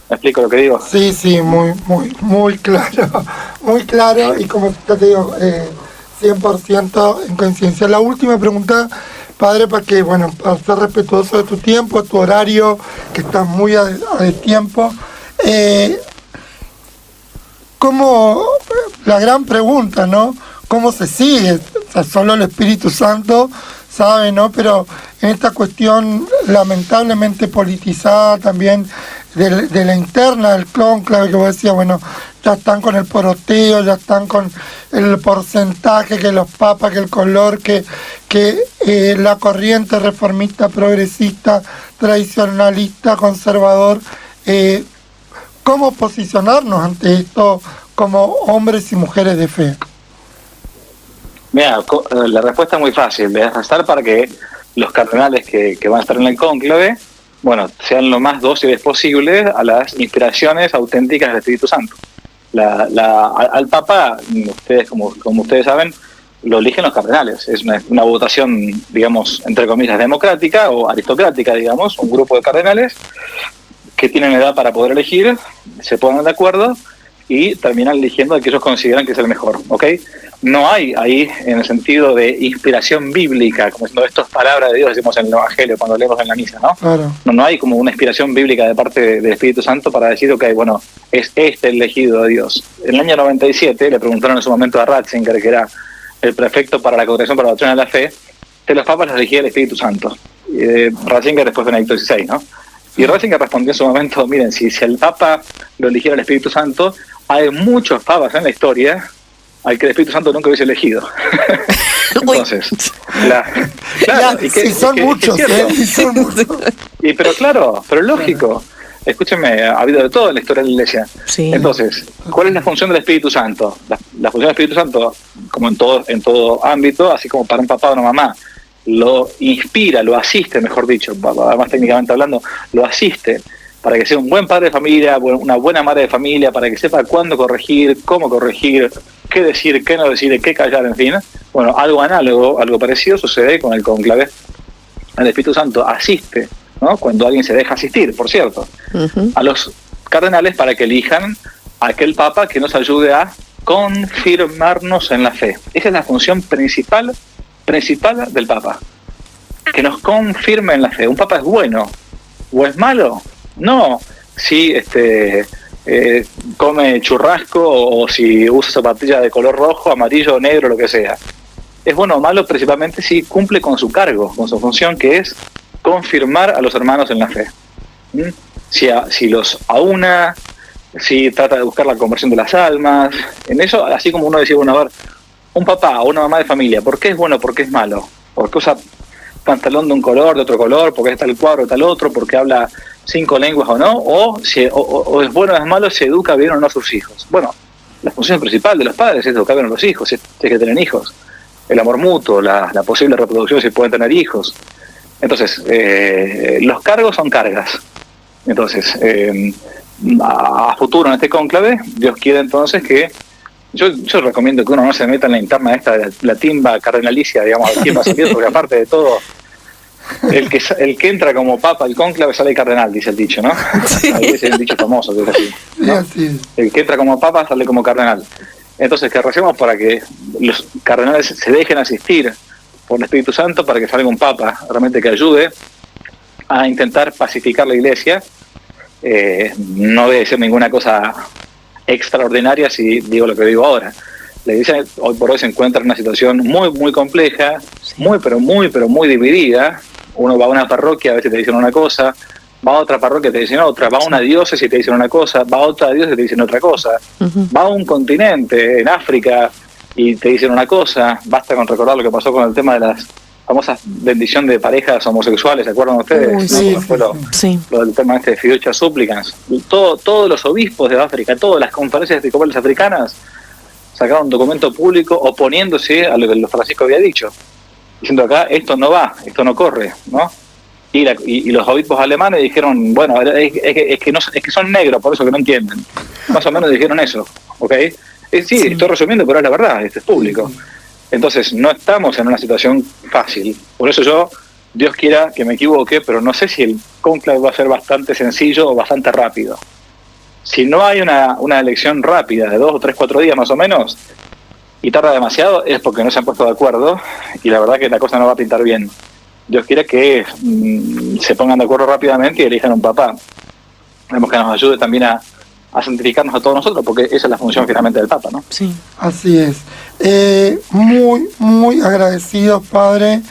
[SPEAKER 8] ¿Me explico lo que digo?
[SPEAKER 3] Sí, muy claro, muy claro, y como te digo, 100% en coincidencia. La última pregunta, padre, para ser respetuoso de tu tiempo, tu horario, que estás muy a tiempo. ¿Cómo, la gran pregunta, ¿no? ¿Cómo se sigue? O sea, solo el Espíritu Santo sabe, ¿no? Pero en esta cuestión lamentablemente politizada también de la interna del cónclave, que vos decías, bueno, ya están con el poroteo, ya están con el porcentaje, que los papas, que el color, que la corriente reformista, progresista, tradicionalista, conservador. ¿Cómo posicionarnos ante esto como hombres y mujeres de fe?
[SPEAKER 8] Mira, la respuesta es muy fácil, es rezar para que los cardenales que van a estar en el cónclave, bueno, sean lo más dóciles posible a las inspiraciones auténticas del Espíritu Santo. Al Papa, ustedes como ustedes saben, lo eligen los cardenales. Es una votación, digamos, entre comillas, democrática o aristocrática, digamos, un grupo de cardenales que tienen edad para poder elegir, se ponen de acuerdo y terminan eligiendo al que ellos consideran que es el mejor, ¿ok? No hay ahí, en el sentido de inspiración bíblica, como diciendo, esto es palabra de Dios, decimos en el Evangelio cuando leemos en la misa, ¿no? Claro. No hay como una inspiración bíblica de parte del Espíritu Santo para decir, ok, bueno, es el elegido de Dios. En el año 97 le preguntaron en su momento a Ratzinger, que era el prefecto para la Congregación para la Doctrina de la Fe, de los papas los elegía el Espíritu Santo. Ratzinger después de Benedicto XVI, ¿no? Y Ratzinger respondió en su momento, miren, si el Papa lo eligiera el Espíritu Santo, hay muchos papas en la historia al que el Espíritu Santo nunca hubiese elegido. Entonces, claro,
[SPEAKER 3] son muchos.
[SPEAKER 8] Pero lógico. Escúchenme, ha habido de todo en la historia de la Iglesia. Sí. Entonces, ¿cuál es la función del Espíritu Santo? La función del Espíritu Santo, como en todo ámbito, así como para un papá o una mamá, lo inspira, lo asiste, mejor dicho, más técnicamente hablando, lo asiste para que sea un buen padre de familia, una buena madre de familia, para que sepa cuándo corregir, cómo corregir, qué decir, qué no decir, qué callar, en fin. Bueno, algo análogo, algo parecido sucede con el cónclave. El Espíritu Santo asiste ¿no? Cuando alguien se deja asistir, por cierto, a los cardenales para que elijan a aquel papa que nos ayude a confirmarnos en la fe. Esa es la función principal del papa, que nos confirme en la fe. ¿Un papa es bueno o es malo? No, si come churrasco o si usa zapatillas de color rojo, amarillo, negro, lo que sea. Es bueno o malo principalmente si cumple con su cargo, con su función, que es confirmar a los hermanos en la fe. Si los aúna, si trata de buscar la conversión de las almas. En eso, así como uno decía, bueno, a ver, un papá o una mamá de familia, ¿por qué es bueno, por qué es malo? ¿Porque usa pantalón de un color, de otro color, porque es tal cuadro, tal otro, porque habla 5 lenguas o no? O es bueno o es malo, si educa bien o no a sus hijos. Bueno, la función principal de los padres es educar bien a los hijos, si es que tienen hijos. El amor mutuo, la posible reproducción si pueden tener hijos. Entonces, los cargos son cargas. Entonces, a futuro en este cónclave, Dios quiere entonces que yo recomiendo que uno no se meta en la interna esta de la timba cardenalicia, digamos, quién va a salir, porque aparte de todo, el que entra como papa al cónclave sale cardenal, dice el dicho, ¿no? Sí. Ahí es el dicho famoso que es así, ¿no? Sí. El que entra como papa sale como cardenal. Entonces, que recemos para que los cardenales se dejen asistir por el Espíritu Santo para que salga un papa realmente que ayude a intentar pacificar la iglesia. No debe ser ninguna cosa extraordinaria si digo lo que digo ahora. La iglesia hoy por hoy se encuentra en una situación muy, muy compleja, muy, pero muy dividida. Uno va a una parroquia, a veces te dicen una cosa, va a otra parroquia y te dicen otra, va a una diócesis y te dicen una cosa, va a otra diócesis y te dicen otra cosa, va a un continente, en África, y te dicen una cosa. Basta con recordar lo que pasó con el tema de las famosas bendición de parejas homosexuales, ¿se acuerdan ustedes?
[SPEAKER 2] Sí,
[SPEAKER 8] ¿no? Fue lo del tema de Fiducia Supplicans. Todos los obispos de África, todas las conferencias episcopales africanas sacaron un documento público oponiéndose a lo que los Francisco había dicho, diciendo acá, esto no va, esto no corre, ¿no? Y los obispos alemanes dijeron, bueno, es que son negros, por eso que no entienden. Más o menos dijeron eso, ¿ok? Sí, estoy resumiendo, pero es la verdad, esto es público. Entonces, no estamos en una situación fácil. Por eso Dios quiera que me equivoque, pero no sé si el cónclave va a ser bastante sencillo o bastante rápido. Si no hay una elección rápida de 2 o 3, 4 días más o menos, y tarda demasiado, es porque no se han puesto de acuerdo, y la verdad que la cosa no va a pintar bien. Dios quiera que se pongan de acuerdo rápidamente y elijan un papá. Tenemos que nos ayude también a santificarnos a todos nosotros, porque esa es la función finalmente del Papa, ¿no?
[SPEAKER 2] Sí.
[SPEAKER 3] Así es. Muy, muy agradecido, Padre.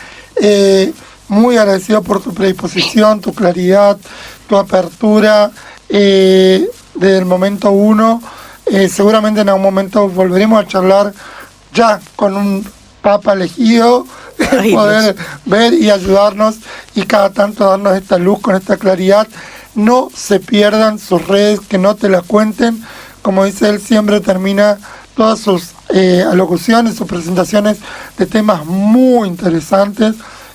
[SPEAKER 3] Muy agradecido por tu predisposición, tu claridad, tu apertura. Desde el momento 1, seguramente en algún momento volveremos a charlar ya con un Papa elegido, poder ver y ayudarnos y cada tanto darnos esta luz con esta claridad. No se pierdan sus redes, que no te las cuenten. Como dice él, siempre termina todas sus alocuciones, sus presentaciones de temas muy interesantes,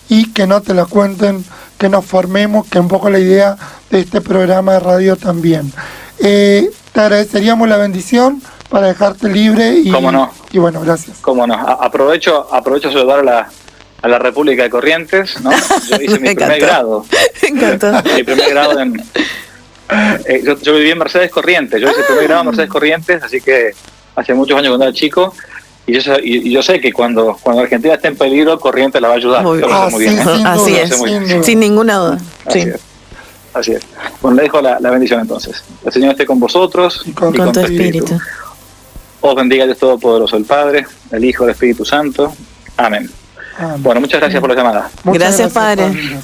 [SPEAKER 3] y que no te las cuenten, que nos formemos, que un poco la idea de este programa de radio también. Te agradeceríamos la bendición para dejarte libre y,
[SPEAKER 8] ¿cómo no?
[SPEAKER 3] Y bueno, gracias.
[SPEAKER 8] Cómo no. Aprovecho a saludar a la República de Corrientes, ¿no? Yo hice mi primer grado.
[SPEAKER 2] Me encantó.
[SPEAKER 8] Mi primer grado yo viví en Mercedes Corrientes. Yo hice el primer grado en Mercedes Corrientes, así que hace muchos años cuando era chico. Y yo sé que cuando Argentina esté en peligro, Corrientes la va a ayudar. Muy bien.
[SPEAKER 2] Así es, sin ninguna duda.
[SPEAKER 8] Así es. Bueno, le dejo la bendición entonces. El Señor esté con vosotros
[SPEAKER 2] y con tu espíritu.
[SPEAKER 8] Os bendiga Dios Todopoderoso, el Padre, el Hijo, el Espíritu Santo. Amén. Bueno, muchas gracias por la llamada.
[SPEAKER 2] Gracias, Padre.
[SPEAKER 3] Gracias.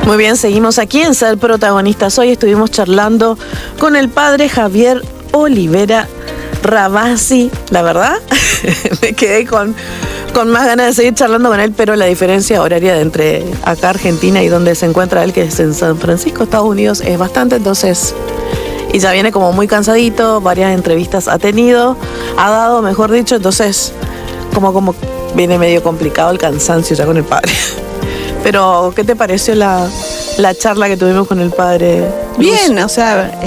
[SPEAKER 2] Muy bien, seguimos aquí en Ser Protagonistas. Hoy estuvimos charlando con el padre Javier Olivera Rabasi, la verdad, me quedé con más ganas de seguir charlando con él, pero la diferencia horaria de entre acá Argentina y donde se encuentra él, que es en San Francisco, Estados Unidos, es bastante, entonces, y ya viene como muy cansadito, varias entrevistas ha dado, mejor dicho, entonces, como viene medio complicado el cansancio ya con el padre. Pero, ¿qué te pareció la charla que tuvimos con el padre?
[SPEAKER 7] Bien, o sea,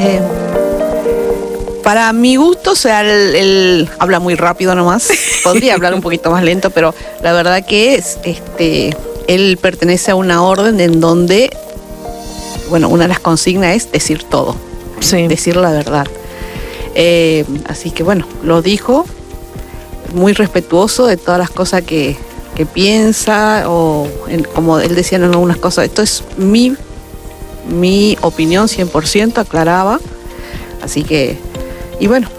[SPEAKER 7] para mi gusto, o sea, él habla muy rápido nomás. Podría hablar un poquito más lento, pero la verdad que él pertenece a una orden en donde, bueno, una de las consignas es decir todo,
[SPEAKER 2] sí,
[SPEAKER 7] decir la verdad. Así que bueno, lo dijo, muy respetuoso de todas las cosas que piensa, o como él decía en algunas cosas, esto es mi opinión 100%, aclaraba. Así que, y bueno,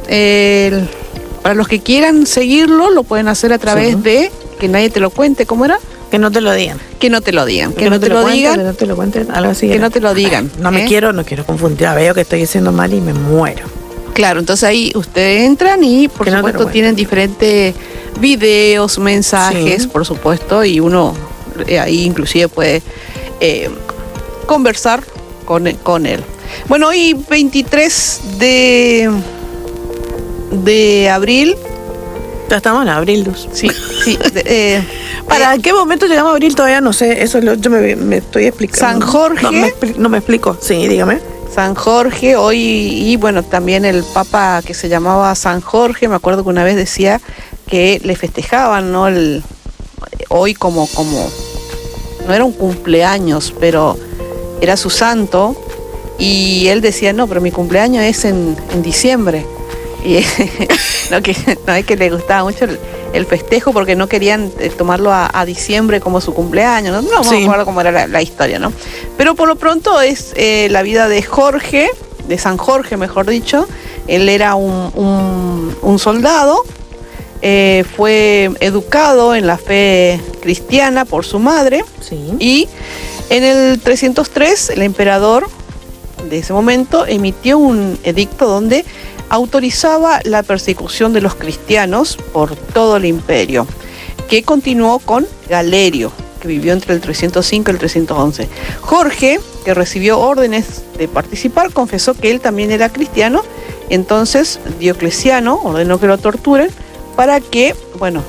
[SPEAKER 7] para los que quieran seguirlo, lo pueden hacer a través de Que Nadie Te Lo Cuente. ¿Cómo era?
[SPEAKER 2] Que no te lo digan.
[SPEAKER 7] Que no te lo digan. Que no te lo digan.
[SPEAKER 2] Que no te lo cuenten, algo así.
[SPEAKER 7] Que no te lo digan.
[SPEAKER 2] Ay, no quiero confundir. Veo que estoy diciendo mal y me muero.
[SPEAKER 7] Claro, entonces ahí ustedes entran y por supuesto tienen diferentes videos, mensajes, por supuesto, y uno ahí inclusive puede conversar con él. Bueno, hoy 23 de abril.
[SPEAKER 2] Ya estamos en abril, Luz.
[SPEAKER 7] Sí.
[SPEAKER 2] ¿Para qué momento llegamos a abril? Todavía no sé. Eso yo me estoy explicando.
[SPEAKER 7] San Jorge.
[SPEAKER 2] No me explico. Sí, dígame.
[SPEAKER 7] San Jorge, hoy, y bueno, también el Papa que se llamaba San Jorge, me acuerdo que una vez decía que le festejaban, ¿no? Hoy como no era un cumpleaños, pero era su santo, y él decía, no, pero mi cumpleaños es en diciembre. Y no es que le gustaba mucho el festejo, porque no querían tomarlo a diciembre como su cumpleaños, no me acuerdo cómo era la historia, ¿no? Pero por lo pronto es la vida de Jorge, de San Jorge mejor dicho. Él era un soldado, fue educado en la fe cristiana por su madre, y en el 303 el emperador de ese momento emitió un edicto donde autorizaba la persecución de los cristianos por todo el imperio, que continuó con Galerio, que vivió entre el 305 y el 311. Jorge, que recibió órdenes de participar, confesó que él también era cristiano. Entonces Diocleciano ordenó que lo torturen para que, bueno,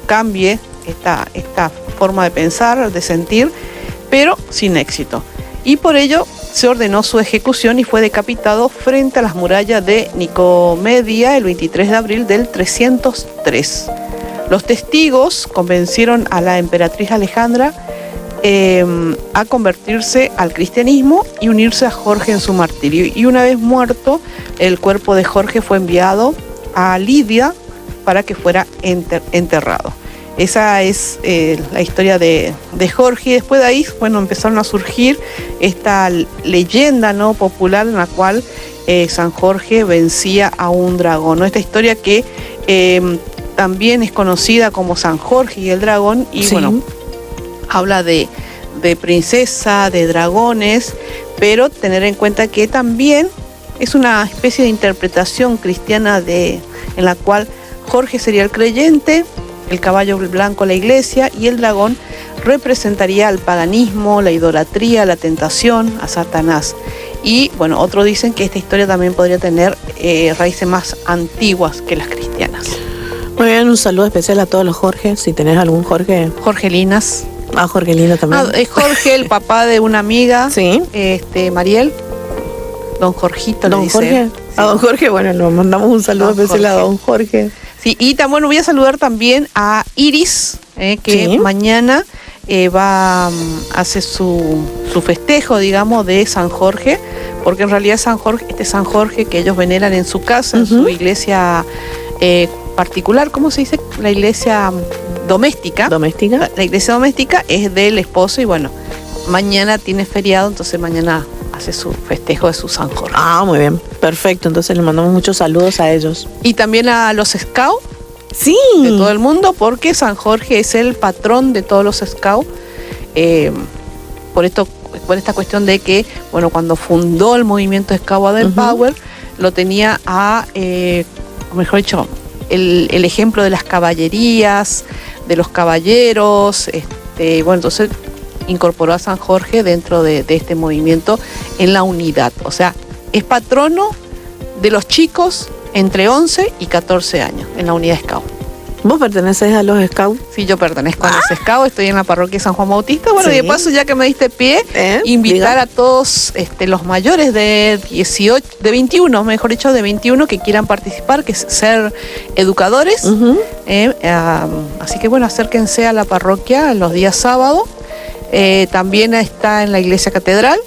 [SPEAKER 7] cambie esta forma de pensar, de sentir, pero sin éxito. Y por ello se ordenó su ejecución y fue decapitado frente a las murallas de Nicomedia el 23 de abril del 303. Los testigos convencieron a la emperatriz Alejandra a convertirse al cristianismo y unirse a Jorge en su martirio. Y una vez muerto, el cuerpo de Jorge fue enviado a Lidia para que fuera enterrado. Esa es la historia de Jorge. Y después de ahí, bueno, empezaron a surgir esta leyenda, ¿no?, popular, en la cual San Jorge vencía a un dragón, ¿no? Esta historia que también es conocida como San Jorge y el dragón, y bueno, habla de princesa, de dragones, pero tener en cuenta que también es una especie de interpretación cristiana en la cual Jorge sería el creyente, el caballo blanco la iglesia, y el dragón representaría al paganismo, la idolatría, la tentación, a Satanás. Y bueno, otros dicen que esta historia también podría tener raíces más antiguas que las cristianas.
[SPEAKER 2] Muy bien, un saludo especial a todos los Jorge, si tenés algún Jorge.
[SPEAKER 7] Jorgelinas.
[SPEAKER 2] Ah, Jorgelina también.
[SPEAKER 7] Es Jorge, el papá de una amiga, Mariel. Don Jorgito le dice.
[SPEAKER 2] Jorge. Sí. A don Jorge, bueno, le mandamos un saludo especial a don Jorge.
[SPEAKER 7] Sí, y también voy a saludar también a Iris, que mañana va a hacer su festejo, digamos, de San Jorge, porque en realidad San Jorge que ellos veneran en su casa, en su iglesia particular, ¿cómo se dice? La iglesia doméstica. La iglesia doméstica es del esposo, y bueno, mañana tiene feriado, entonces mañana hace su festejo de su San Jorge.
[SPEAKER 2] Ah, muy bien, perfecto, entonces le mandamos muchos saludos a ellos.
[SPEAKER 7] Y también a los scouts de todo el mundo, porque San Jorge es el patrón de todos los scouts, por esta cuestión de que, bueno, cuando fundó el movimiento Scout Adel Power, lo tenía mejor dicho, el ejemplo de las caballerías, de los caballeros, bueno, entonces incorporó a San Jorge dentro de este movimiento en la unidad. O sea, es patrono de los chicos entre 11 y 14 años en la unidad Scout.
[SPEAKER 2] ¿Vos perteneces a los Scouts?
[SPEAKER 7] Sí, yo pertenezco a los Scouts, estoy en la parroquia San Juan Bautista. Bueno,
[SPEAKER 2] Sí.
[SPEAKER 7] y de paso, ya que me diste pie, invitar a todos los mayores de 21, mejor dicho, de 21 que quieran participar, que es ser educadores. Así que bueno, acérquense a la parroquia los días sábados. También está en la iglesia catedral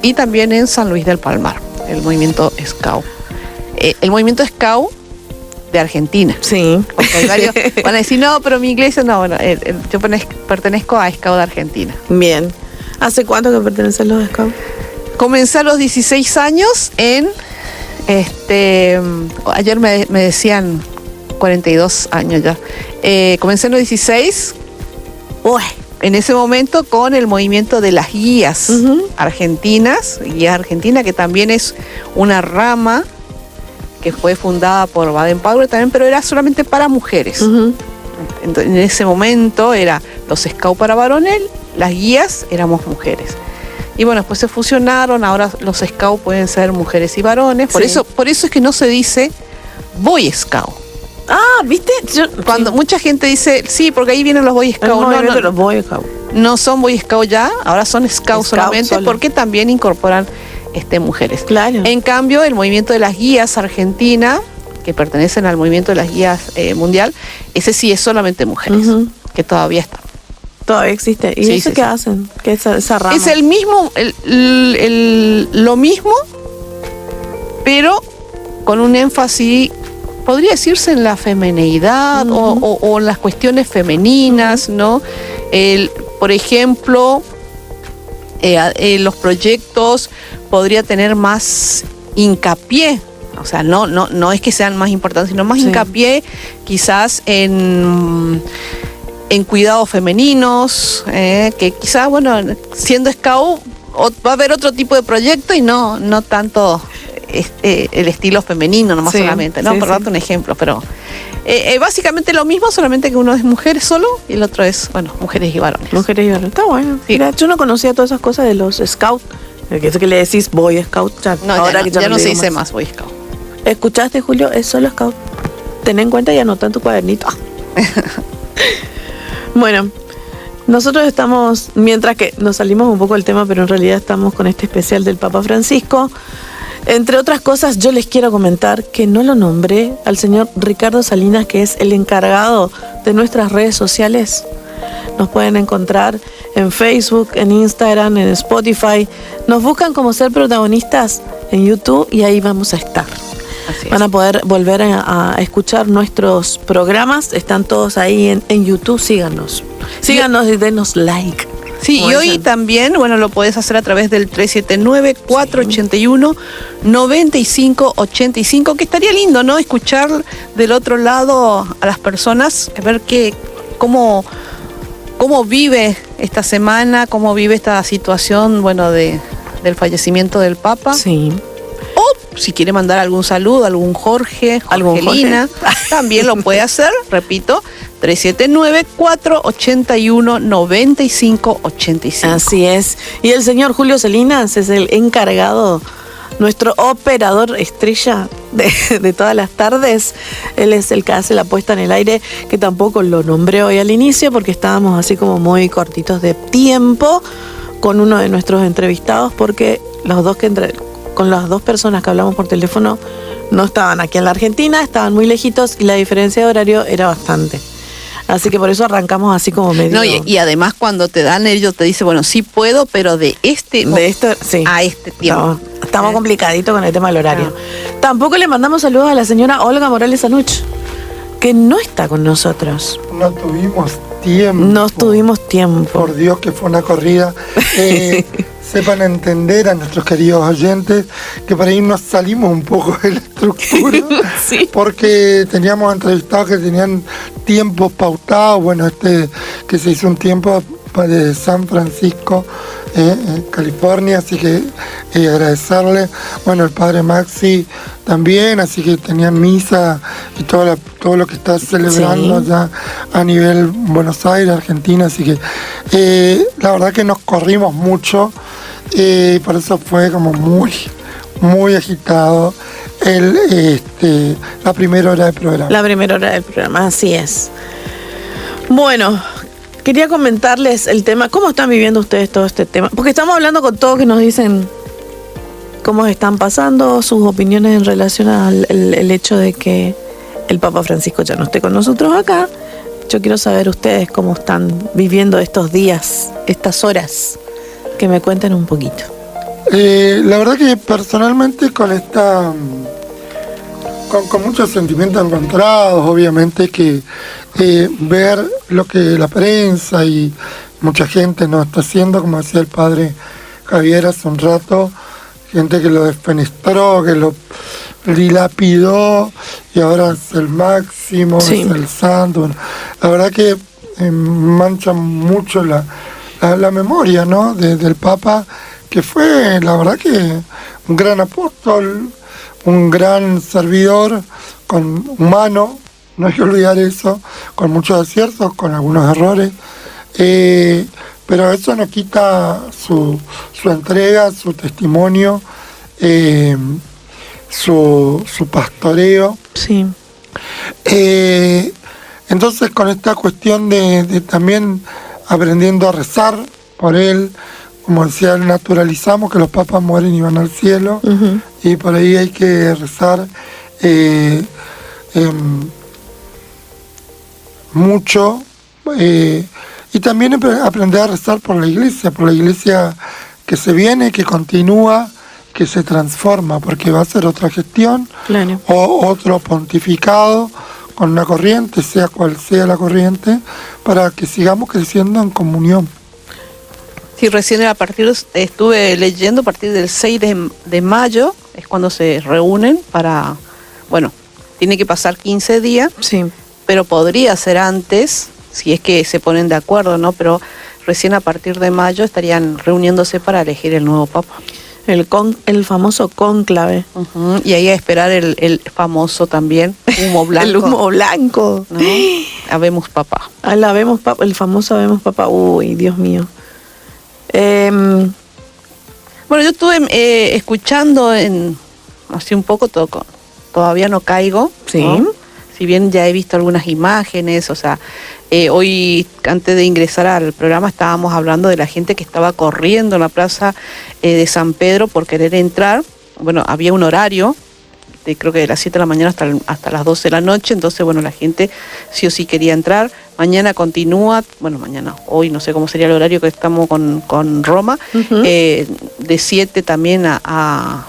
[SPEAKER 7] y también en San Luis del Palmar, el movimiento Scout. El movimiento Scout de Argentina.
[SPEAKER 2] Sí.
[SPEAKER 7] Porque hay varios van a decir, no, pero mi iglesia no, bueno, yo pertenezco a Scout de Argentina.
[SPEAKER 2] Bien. ¿Hace cuánto que perteneces a los Scouts?
[SPEAKER 7] Comencé a los 16 años en, ayer me decían 42 años ya. Comencé en los 16, en ese momento con el movimiento de las guías argentinas, guías argentinas, que también es una rama que fue fundada por Baden-Powell también, pero era solamente para mujeres. Entonces, en ese momento era los Scouts para varones, las guías éramos mujeres. Y bueno, después se fusionaron, ahora los Scouts pueden ser mujeres y varones. Por eso es que no se dice Boy Scout.
[SPEAKER 2] Ah, ¿viste?
[SPEAKER 7] Cuando mucha gente dice, sí, porque ahí vienen los Boy Scouts. No,
[SPEAKER 2] los Boy Scouts.
[SPEAKER 7] No son Boy Scouts ya, ahora son Scouts solamente,
[SPEAKER 2] solo.
[SPEAKER 7] porque también incorporan mujeres.
[SPEAKER 2] Claro.
[SPEAKER 7] En cambio, el movimiento de las guías argentina, que pertenecen al movimiento de las guías mundial, ese sí es solamente mujeres, que todavía está.
[SPEAKER 2] Todavía existe. ¿Y
[SPEAKER 7] Sí,
[SPEAKER 2] eso
[SPEAKER 7] sí,
[SPEAKER 2] qué
[SPEAKER 7] sí.
[SPEAKER 2] hacen? ¿Qué es esa rama?
[SPEAKER 7] Es el mismo, lo mismo, pero con un énfasis, podría decirse, en la femineidad o en las cuestiones femeninas, ¿no? Por ejemplo, los proyectos podría tener más hincapié, o sea, no es que sean más importantes, sino más hincapié quizás en cuidados femeninos, que quizás, bueno, siendo Scout va a haber otro tipo de proyecto y no tanto el estilo femenino, nomás solamente, ¿no? Por darte un ejemplo, pero básicamente lo mismo, solamente que uno es mujer solo y el otro es, bueno, mujeres y varones.
[SPEAKER 2] Mujeres y varones. Está bueno.
[SPEAKER 7] Sí.
[SPEAKER 2] Mira, yo no conocía todas esas cosas de los Scouts. Eso que le decís Boy Scout.
[SPEAKER 7] Ahora
[SPEAKER 2] que
[SPEAKER 7] ya no
[SPEAKER 2] le
[SPEAKER 7] se
[SPEAKER 2] digo
[SPEAKER 7] dice más Boy Scout.
[SPEAKER 2] ¿Escuchaste, Julio? Es solo Scout. Ten en cuenta y anota en tu cuadernito. Bueno, nosotros estamos, mientras que nos salimos un poco del tema, pero en realidad estamos con este especial del Papa Francisco. Entre otras cosas, yo les quiero comentar que no lo nombré al señor Ricardo Salinas, que es el encargado de nuestras redes sociales. Nos pueden encontrar en Facebook, en Instagram, en Spotify. Nos buscan como Ser Protagonistas en YouTube y ahí vamos a estar. Van a poder volver a escuchar nuestros programas. Están todos ahí en YouTube. Síganos. Síganos y denos like.
[SPEAKER 7] Sí, y hoy también, bueno, lo puedes hacer a través del 379-481-9585, que estaría lindo, ¿no? Escuchar del otro lado a las personas, ver cómo vive esta semana, cómo vive esta situación, bueno, del fallecimiento del Papa.
[SPEAKER 2] Sí.
[SPEAKER 7] O si quiere mandar algún saludo, algún Jorgelina, también lo puede hacer, repito, 379-481-9585.
[SPEAKER 2] Así es. Y el señor Julio Salinas es el encargado, nuestro operador estrella de todas las tardes. Él es el que hace la puesta en el aire, que tampoco lo nombré hoy al inicio porque estábamos así como muy cortitos de tiempo con uno de nuestros entrevistados, porque con las dos personas que hablamos por teléfono no estaban aquí en la Argentina, estaban muy lejitos y la diferencia de horario era bastante. Así que por eso arrancamos así como medio...
[SPEAKER 7] No, y además cuando te dan, ellos te dicen, bueno, sí puedo, pero de esto
[SPEAKER 2] sí.
[SPEAKER 7] a este tiempo.
[SPEAKER 2] Estamos complicaditos con el tema del horario. Tampoco le mandamos saludos a la señora Olga Morales Anuch, que no está con nosotros.
[SPEAKER 3] No tuvimos tiempo.
[SPEAKER 2] No tuvimos tiempo.
[SPEAKER 3] Por Dios, que fue una corrida. Sepan entender a nuestros queridos oyentes que por ahí nos salimos un poco de la estructura,
[SPEAKER 2] Sí.
[SPEAKER 3] porque teníamos entrevistados que tenían tiempos pautados. Bueno, que se hizo un tiempo de San Francisco, en California, así que agradecerle. Bueno, el padre Maxi también, así que tenían misa todo lo que está celebrando ya a nivel Buenos Aires, Argentina, así que la verdad que nos corrimos mucho, por eso fue como muy agitado la primera hora del programa.
[SPEAKER 2] La primera hora del programa, así es. Bueno, quería comentarles el tema, ¿cómo están viviendo ustedes todo este tema? Porque estamos hablando con todos que nos dicen cómo están pasando, sus opiniones en relación al el hecho de que el Papa Francisco ya no esté con nosotros acá. Yo quiero saber ustedes cómo están viviendo estos días, estas horas, que me cuenten un poquito.
[SPEAKER 3] La verdad que personalmente con muchos sentimientos encontrados, obviamente que ver lo que la prensa y mucha gente nos está haciendo, como decía el padre Javier hace un rato, gente que lo desfenestró, que lo dilapidó y ahora es el máximo, es el santo. Bueno, la verdad que mancha mucho la memoria, ¿no? del Papa, que fue, la verdad que un gran apóstol, un gran servidor, humano, no hay que olvidar eso, con muchos aciertos, con algunos errores, pero eso no quita su entrega, su testimonio, su pastoreo.
[SPEAKER 2] Sí.
[SPEAKER 3] Entonces con esta cuestión de también aprendiendo a rezar por él, como decía, naturalizamos que los papas mueren y van al cielo, y por ahí hay que rezar mucho, y también aprender a rezar por la iglesia que se viene, que continúa, que se transforma, porque va a ser otra gestión,
[SPEAKER 2] claro,
[SPEAKER 3] o otro pontificado con una corriente, sea cual sea la corriente, para que sigamos creciendo en comunión.
[SPEAKER 7] Sí, recién estuve leyendo, a partir del 6 de mayo es cuando se reúnen para, bueno, tiene que pasar 15 días,
[SPEAKER 2] sí,
[SPEAKER 7] pero podría ser antes, si es que se ponen de acuerdo, ¿no? Pero recién a partir de mayo estarían reuniéndose para elegir el nuevo Papa.
[SPEAKER 2] El famoso cónclave.
[SPEAKER 7] Y ahí a esperar el famoso también, humo blanco.
[SPEAKER 2] El humo blanco.
[SPEAKER 7] ¿No? Habemos Papa.
[SPEAKER 2] El famoso Habemos Papa. Uy, Dios mío.
[SPEAKER 7] Bueno, yo estuve escuchando hace un poco, todavía no caigo,
[SPEAKER 2] sí,
[SPEAKER 7] ¿no? Si bien ya he visto algunas imágenes, o sea, hoy antes de ingresar al programa estábamos hablando de la gente que estaba corriendo en la plaza de San Pedro por querer entrar. Bueno, había un horario, creo que de las 7 de la mañana hasta las 12 de la noche, entonces, bueno, la gente sí o sí quería entrar. Mañana continúa, hoy no sé cómo sería el horario que estamos con Roma, de 7 también a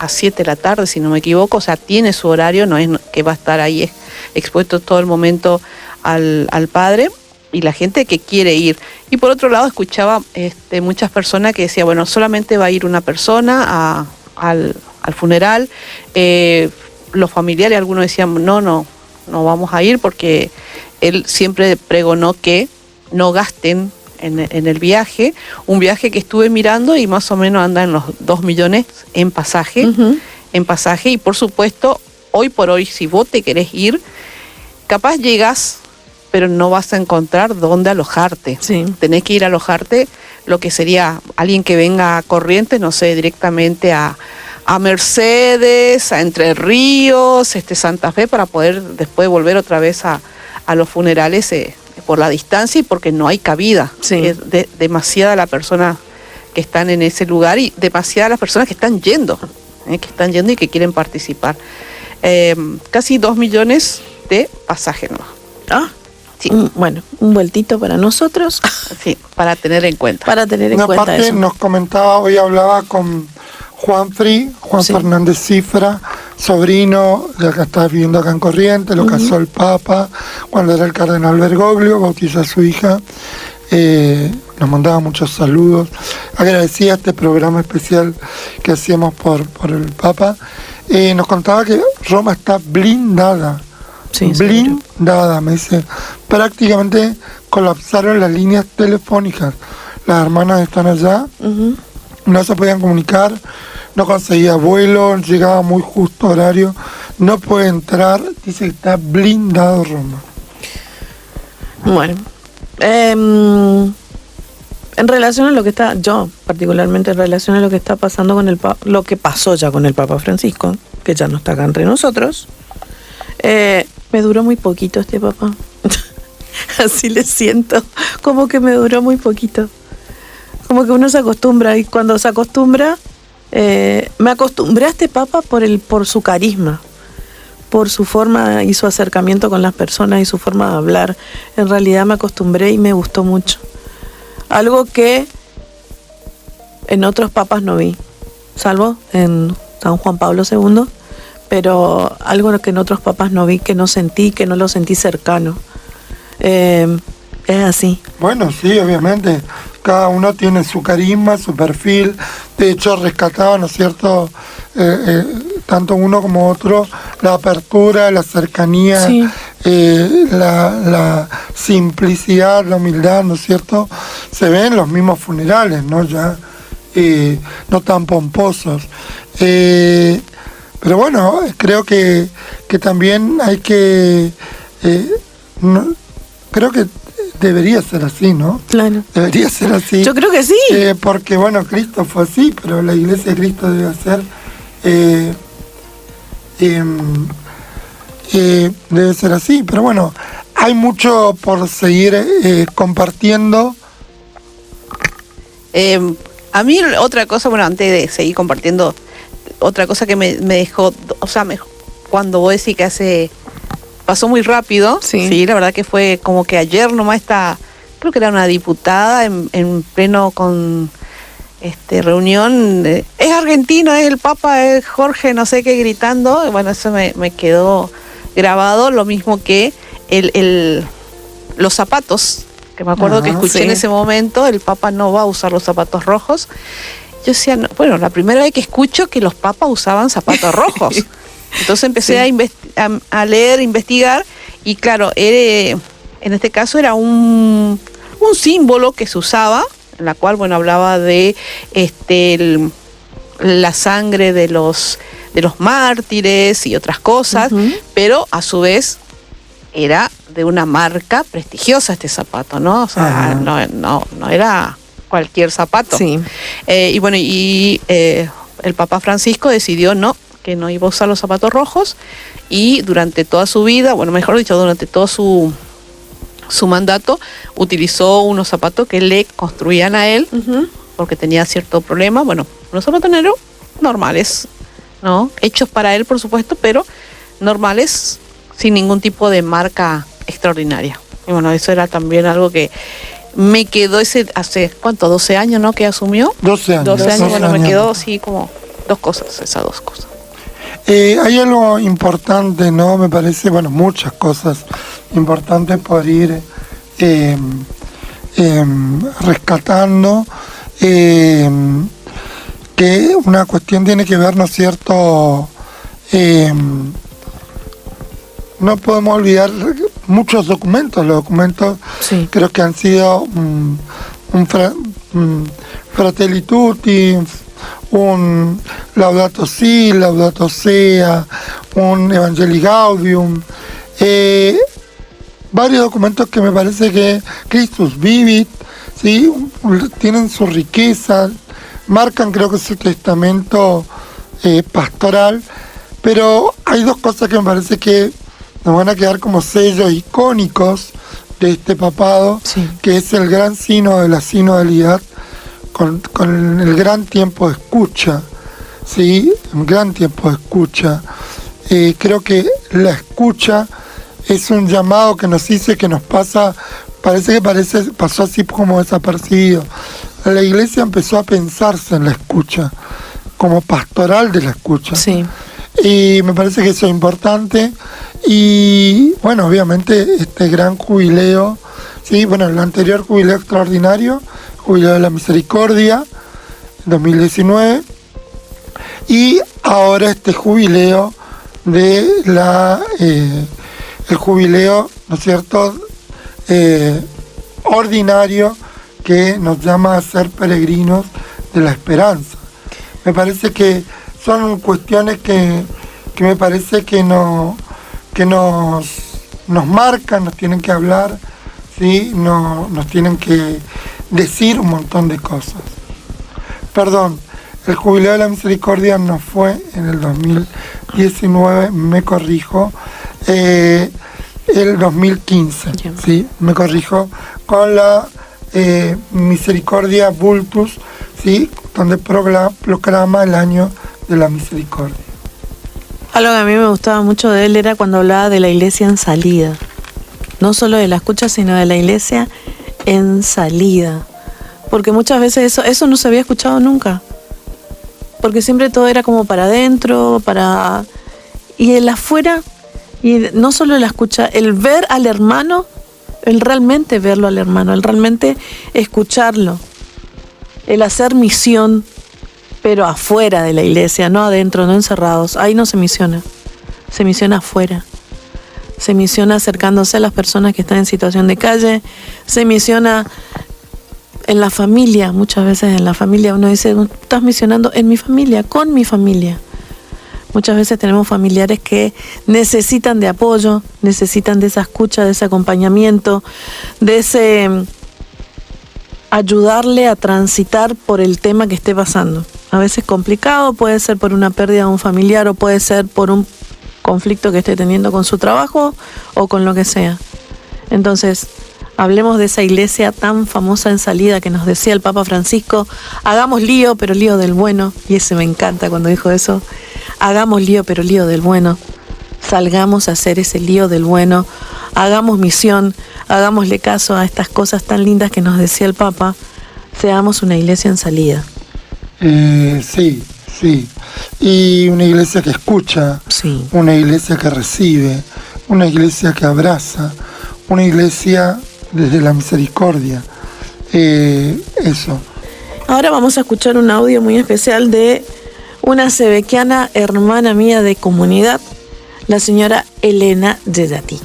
[SPEAKER 7] 7 de la tarde, si no me equivoco, o sea, tiene su horario, no es que va a estar ahí expuesto todo el momento al Padre, y la gente que quiere ir. Y por otro lado escuchaba muchas personas que decían, bueno, solamente va a ir una persona al funeral, los familiares, algunos decían, no vamos a ir, porque él siempre pregonó que no gasten en el viaje, un viaje que estuve mirando y más o menos anda en los 2 millones en pasaje, y por supuesto, hoy por hoy, si vos te querés ir, capaz llegas, pero no vas a encontrar dónde alojarte.
[SPEAKER 2] Sí.
[SPEAKER 7] Tenés que ir a alojarte, lo que sería alguien que venga a Corrientes, no sé, directamente a Mercedes, a Entre Ríos, Santa Fe, para poder después volver otra vez a los funerales por la distancia y porque no hay cabida.
[SPEAKER 2] Sí.
[SPEAKER 7] Es demasiada la persona que están en ese lugar y demasiadas las personas que están yendo y que quieren participar. Casi 2 millones de pasajes, ¿no?
[SPEAKER 2] Ah,
[SPEAKER 7] sí.
[SPEAKER 2] Bueno, un vueltito para nosotros.
[SPEAKER 7] Sí, para tener en cuenta.
[SPEAKER 3] Aparte,
[SPEAKER 2] eso.
[SPEAKER 3] nos comentaba, hoy hablaba con Juan Fernández Cifra, sobrino de que está viviendo acá en Corrientes, lo casó el Papa cuando era el cardenal Bergoglio, bautizó a su hija, nos mandaba muchos saludos, agradecía este programa especial que hacíamos por el Papa, nos contaba que Roma está blindada, blindada, me dice, prácticamente colapsaron las líneas telefónicas, las hermanas están allá, no se podían comunicar, no conseguía vuelo, llegaba muy justo horario, no puede entrar, dice que está blindado Roma.
[SPEAKER 2] Bueno, en relación a lo que está, yo particularmente en relación a lo que está pasando con lo que pasó ya con el Papa Francisco, que ya no está acá entre nosotros, me duró muy poquito este Papa. Así le siento, como que me duró muy poquito. Como que uno se acostumbra, y cuando se acostumbra, me acostumbré a este Papa por su carisma, por su forma y su acercamiento con las personas y su forma de hablar. En realidad me acostumbré y me gustó mucho. Algo que en otros papas no vi, salvo en San Juan Pablo II, pero algo que en otros papas no vi, que no sentí, que no lo sentí cercano. Es así.
[SPEAKER 3] Bueno, sí, obviamente, cada uno tiene su carisma, su perfil. De hecho, rescataba, ¿no es cierto?, tanto uno como otro, la apertura, la cercanía,
[SPEAKER 2] Sí.
[SPEAKER 3] La simplicidad, la humildad, ¿no es cierto? Se ven en los mismos funerales, ¿no? Ya no tan pomposos. Pero bueno, creo que también hay que... creo que debería ser así, ¿no?
[SPEAKER 2] Claro.
[SPEAKER 3] Debería ser así.
[SPEAKER 2] Yo creo que sí.
[SPEAKER 3] Porque, bueno, Cristo fue así, pero la Iglesia de Cristo debe ser... debe ser así, pero bueno, hay mucho por seguir compartiendo.
[SPEAKER 7] A mí otra cosa, bueno, antes de seguir compartiendo, otra cosa que me dejó, o sea, cuando vos decís que pasó muy rápido,
[SPEAKER 2] Sí.
[SPEAKER 7] La verdad que fue como que ayer nomás creo que era una diputada en pleno con reunión, es argentino, es el Papa, es Jorge, no sé qué, gritando. Bueno, eso me quedó grabado, lo mismo que los zapatos, que me acuerdo que escuché en ese momento, el Papa no va a usar los zapatos rojos. Yo decía, no, bueno, la primera vez que escucho que los papas usaban zapatos rojos. Entonces empecé a leer, investigar, y claro, en este caso era un símbolo que se usaba, en la cual, bueno, hablaba de la sangre de los mártires y otras cosas, pero a su vez era de una marca prestigiosa este zapato, ¿no? O sea, no era cualquier zapato.
[SPEAKER 2] Sí.
[SPEAKER 7] Y bueno, el Papa Francisco decidió que no iba a usar los zapatos rojos, y durante toda su vida, bueno, mejor dicho, durante todo su mandato, utilizó unos zapatos que le construían a él, porque tenía cierto problema. Bueno, unos zapatos negros normales, ¿no? Hechos para él, por supuesto, pero normales, sin ningún tipo de marca extraordinaria. Y bueno, eso era también algo que me quedó hace, ¿cuánto? 12 años, ¿no? Que asumió.
[SPEAKER 3] 12 años.
[SPEAKER 7] 12 años, bueno, me
[SPEAKER 3] años.
[SPEAKER 7] quedó así como esas dos cosas.
[SPEAKER 3] Hay algo importante, ¿no? Me parece, bueno, muchas cosas importantes por ir rescatando, que una cuestión tiene que ver, ¿no es cierto? No podemos olvidar muchos documentos. Los documentos
[SPEAKER 2] Sí.
[SPEAKER 3] creo que han sido Fratelli Tutti, un Laudato Si, Laudato Sea, un Evangelii Gaudium, varios documentos que me parece que Christus Vivit, ¿sí? Tienen su riqueza, marcan, creo que, su testamento pastoral, pero hay dos cosas que me parece que nos van a quedar como sellos icónicos de este papado,
[SPEAKER 2] Sí.
[SPEAKER 3] que es el gran signo de la sinodalidad, con el gran tiempo de escucha, ¿sí? Un gran tiempo de escucha. Creo que la escucha es un llamado que nos dice que nos pasó así como desapercibido. La Iglesia empezó a pensarse en la escucha, como pastoral de la escucha.
[SPEAKER 2] Sí.
[SPEAKER 3] Y me parece que eso es importante. Y bueno, obviamente este gran jubileo, sí, bueno, el anterior jubileo extraordinario, Jubileo de la Misericordia, 2019, y ahora este jubileo de el jubileo, ¿no es cierto?, ordinario, que nos llama a ser peregrinos de la esperanza. Me parece que son cuestiones que que me parece que nos marcan, nos tienen que hablar, ¿sí? Nos tienen que decir un montón de cosas. Perdón, el Jubileo de la Misericordia no fue en el 2019, me corrijo, el 2015, ¿sí? Me corrijo, con la Misericordia Vultus, ¿sí? Donde proclama el año de la misericordia.
[SPEAKER 2] Algo que a mí me gustaba mucho de él era cuando hablaba de la iglesia en salida. No solo de la escucha, sino de la iglesia en salida. Porque muchas veces eso no se había escuchado nunca. Porque siempre todo era como para adentro, y el afuera, y no solo la escucha, el ver al hermano, el realmente verlo al hermano, el realmente escucharlo, el hacer misión, pero afuera de la iglesia, no adentro, no encerrados. Ahí no se misiona afuera. Se misiona acercándose a las personas que están en situación de calle, se misiona en la familia. Muchas veces en la familia uno dice, estás misionando en mi familia, con mi familia. Muchas veces tenemos familiares que necesitan de apoyo, necesitan de esa escucha, de ese acompañamiento, de ese ayudarle a transitar por el tema que esté pasando. A veces complicado, puede ser por una pérdida de un familiar o puede ser por un conflicto que esté teniendo con su trabajo o con lo que sea. Entonces, hablemos de esa iglesia tan famosa en salida que nos decía el Papa Francisco, hagamos lío, pero lío del bueno, y ese me encanta cuando dijo eso, hagamos lío, pero lío del bueno, salgamos a hacer ese lío del bueno, hagamos misión, hagámosle caso a estas cosas tan lindas que nos decía el Papa, seamos una iglesia en salida.
[SPEAKER 3] Sí, y una iglesia que escucha, sí. Una iglesia que recibe, una iglesia que abraza, una iglesia desde la misericordia, eso.
[SPEAKER 2] Ahora vamos a escuchar un audio muy especial de una sebequiana hermana mía de comunidad, la señora Elena Yeyati.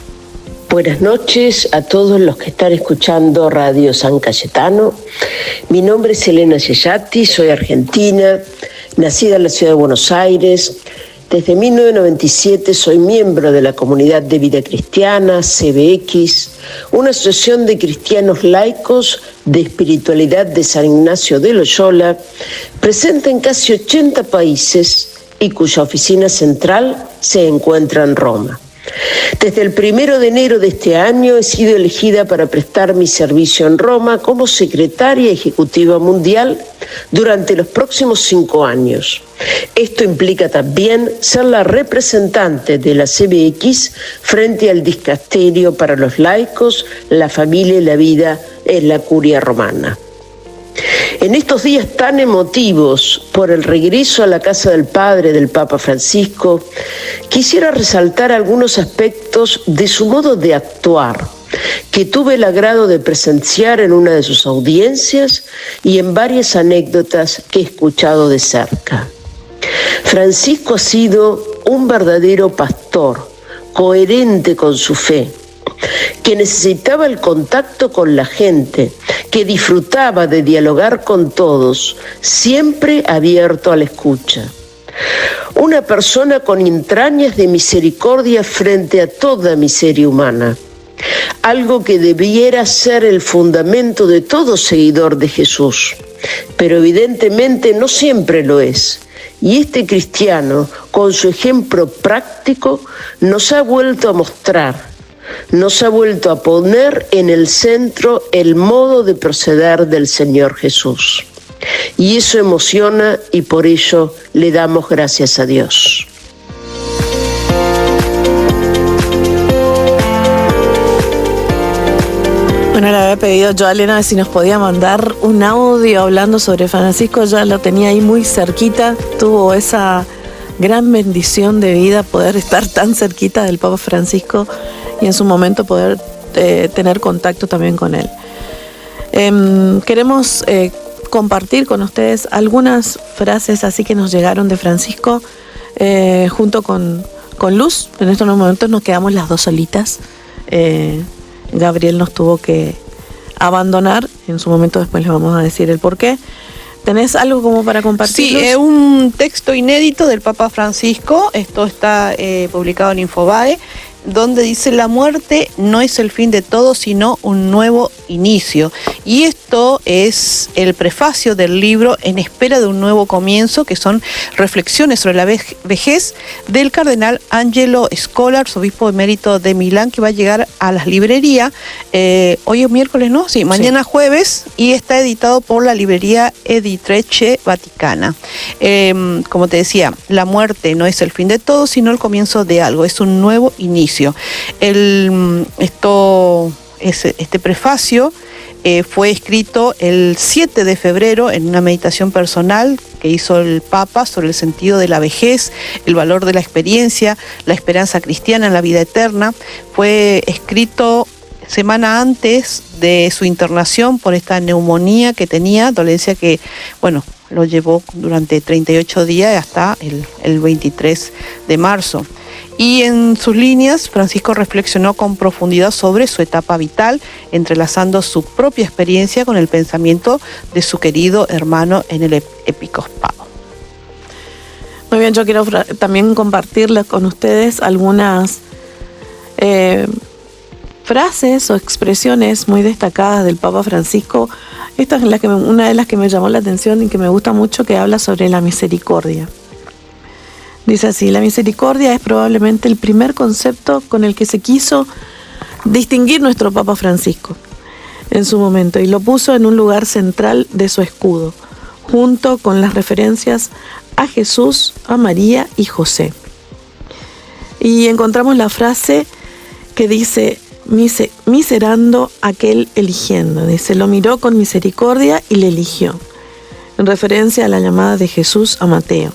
[SPEAKER 9] Buenas noches a todos los que están escuchando Radio San Cayetano. Mi nombre es Elena Yeyati, soy argentina, nacida en la ciudad de Buenos Aires. Desde 1997 soy miembro de la Comunidad de Vida Cristiana, CBX, una asociación de cristianos laicos de espiritualidad de San Ignacio de Loyola, presente en casi 80 países y cuya oficina central se encuentra en Roma. Desde el 1 de enero de este año he sido elegida para prestar mi servicio en Roma como secretaria ejecutiva mundial durante los próximos 5 años. Esto implica también ser la representante de la CBX frente al dicasterio para los laicos, la familia y la vida en la Curia Romana. En estos días tan emotivos por el regreso a la casa del Padre del Papa Francisco, quisiera resaltar algunos aspectos de su modo de actuar, que tuve el agrado de presenciar en una de sus audiencias y en varias anécdotas que he escuchado de cerca. Francisco ha sido un verdadero pastor, coherente con su fe, que necesitaba el contacto con la gente, que disfrutaba de dialogar con todos, siempre abierto a la escucha. Una persona con entrañas de misericordia frente a toda miseria humana, algo que debiera ser el fundamento de todo seguidor de Jesús, pero evidentemente no siempre lo es. Y este cristiano, con su ejemplo práctico, nos ha vuelto a mostrar, nos ha vuelto a poner en el centro el modo de proceder del Señor Jesús. Y eso emociona y por ello le damos gracias a Dios.
[SPEAKER 2] Bueno, le había pedido yo a Elena si nos podía mandar un audio hablando sobre Francisco, ya lo tenía ahí muy cerquita, tuvo esa gran bendición de vida poder estar tan cerquita del Papa Francisco y en su momento poder tener contacto también con él. Queremos compartir con ustedes algunas frases así que nos llegaron de Francisco junto con Luz. En estos momentos nos quedamos las dos solitas. Gabriel nos tuvo que abandonar, en su momento después les vamos a decir el porqué, ¿Tenés algo como para compartir?
[SPEAKER 7] Sí, es un texto inédito del Papa Francisco. Esto está publicado en Infobae, donde dice: la muerte no es el fin de todo, sino un nuevo inicio. Y esto es el prefacio del libro En espera de un nuevo comienzo, que son reflexiones sobre la vejez del cardenal Angelo Scola, arzobispo emérito de Milán, que va a llegar a las librerías. Hoy es miércoles, ¿no? Sí, mañana jueves, y está editado por la librería Editrice Vaticana. Como te decía, la muerte no es el fin de todo, sino el comienzo de algo, es un nuevo inicio. Este prefacio fue escrito el 7 de febrero en una meditación personal que hizo el Papa sobre el sentido de la vejez, el valor de la experiencia, la esperanza cristiana en la vida eterna. Fue escrito semana antes de su internación por esta neumonía que tenía, dolencia que, bueno, lo llevó durante 38 días hasta el 23 de marzo. Y en sus líneas, Francisco reflexionó con profundidad sobre su etapa vital, entrelazando su propia experiencia con el pensamiento de su querido hermano en el episcopado.
[SPEAKER 2] Muy bien, yo quiero también compartirles con ustedes algunas frases o expresiones muy destacadas del Papa Francisco. Esta es una de las que me llamó la atención y que me gusta mucho, que habla sobre la misericordia. Dice así: la misericordia es probablemente el primer concepto con el que se quiso distinguir nuestro Papa Francisco en su momento, y lo puso en un lugar central de su escudo, junto con las referencias a Jesús, a María y José. Y encontramos la frase que dice: miserando aquel eligiendo. Dice: lo miró con misericordia y le eligió, en referencia a la llamada de Jesús a Mateo.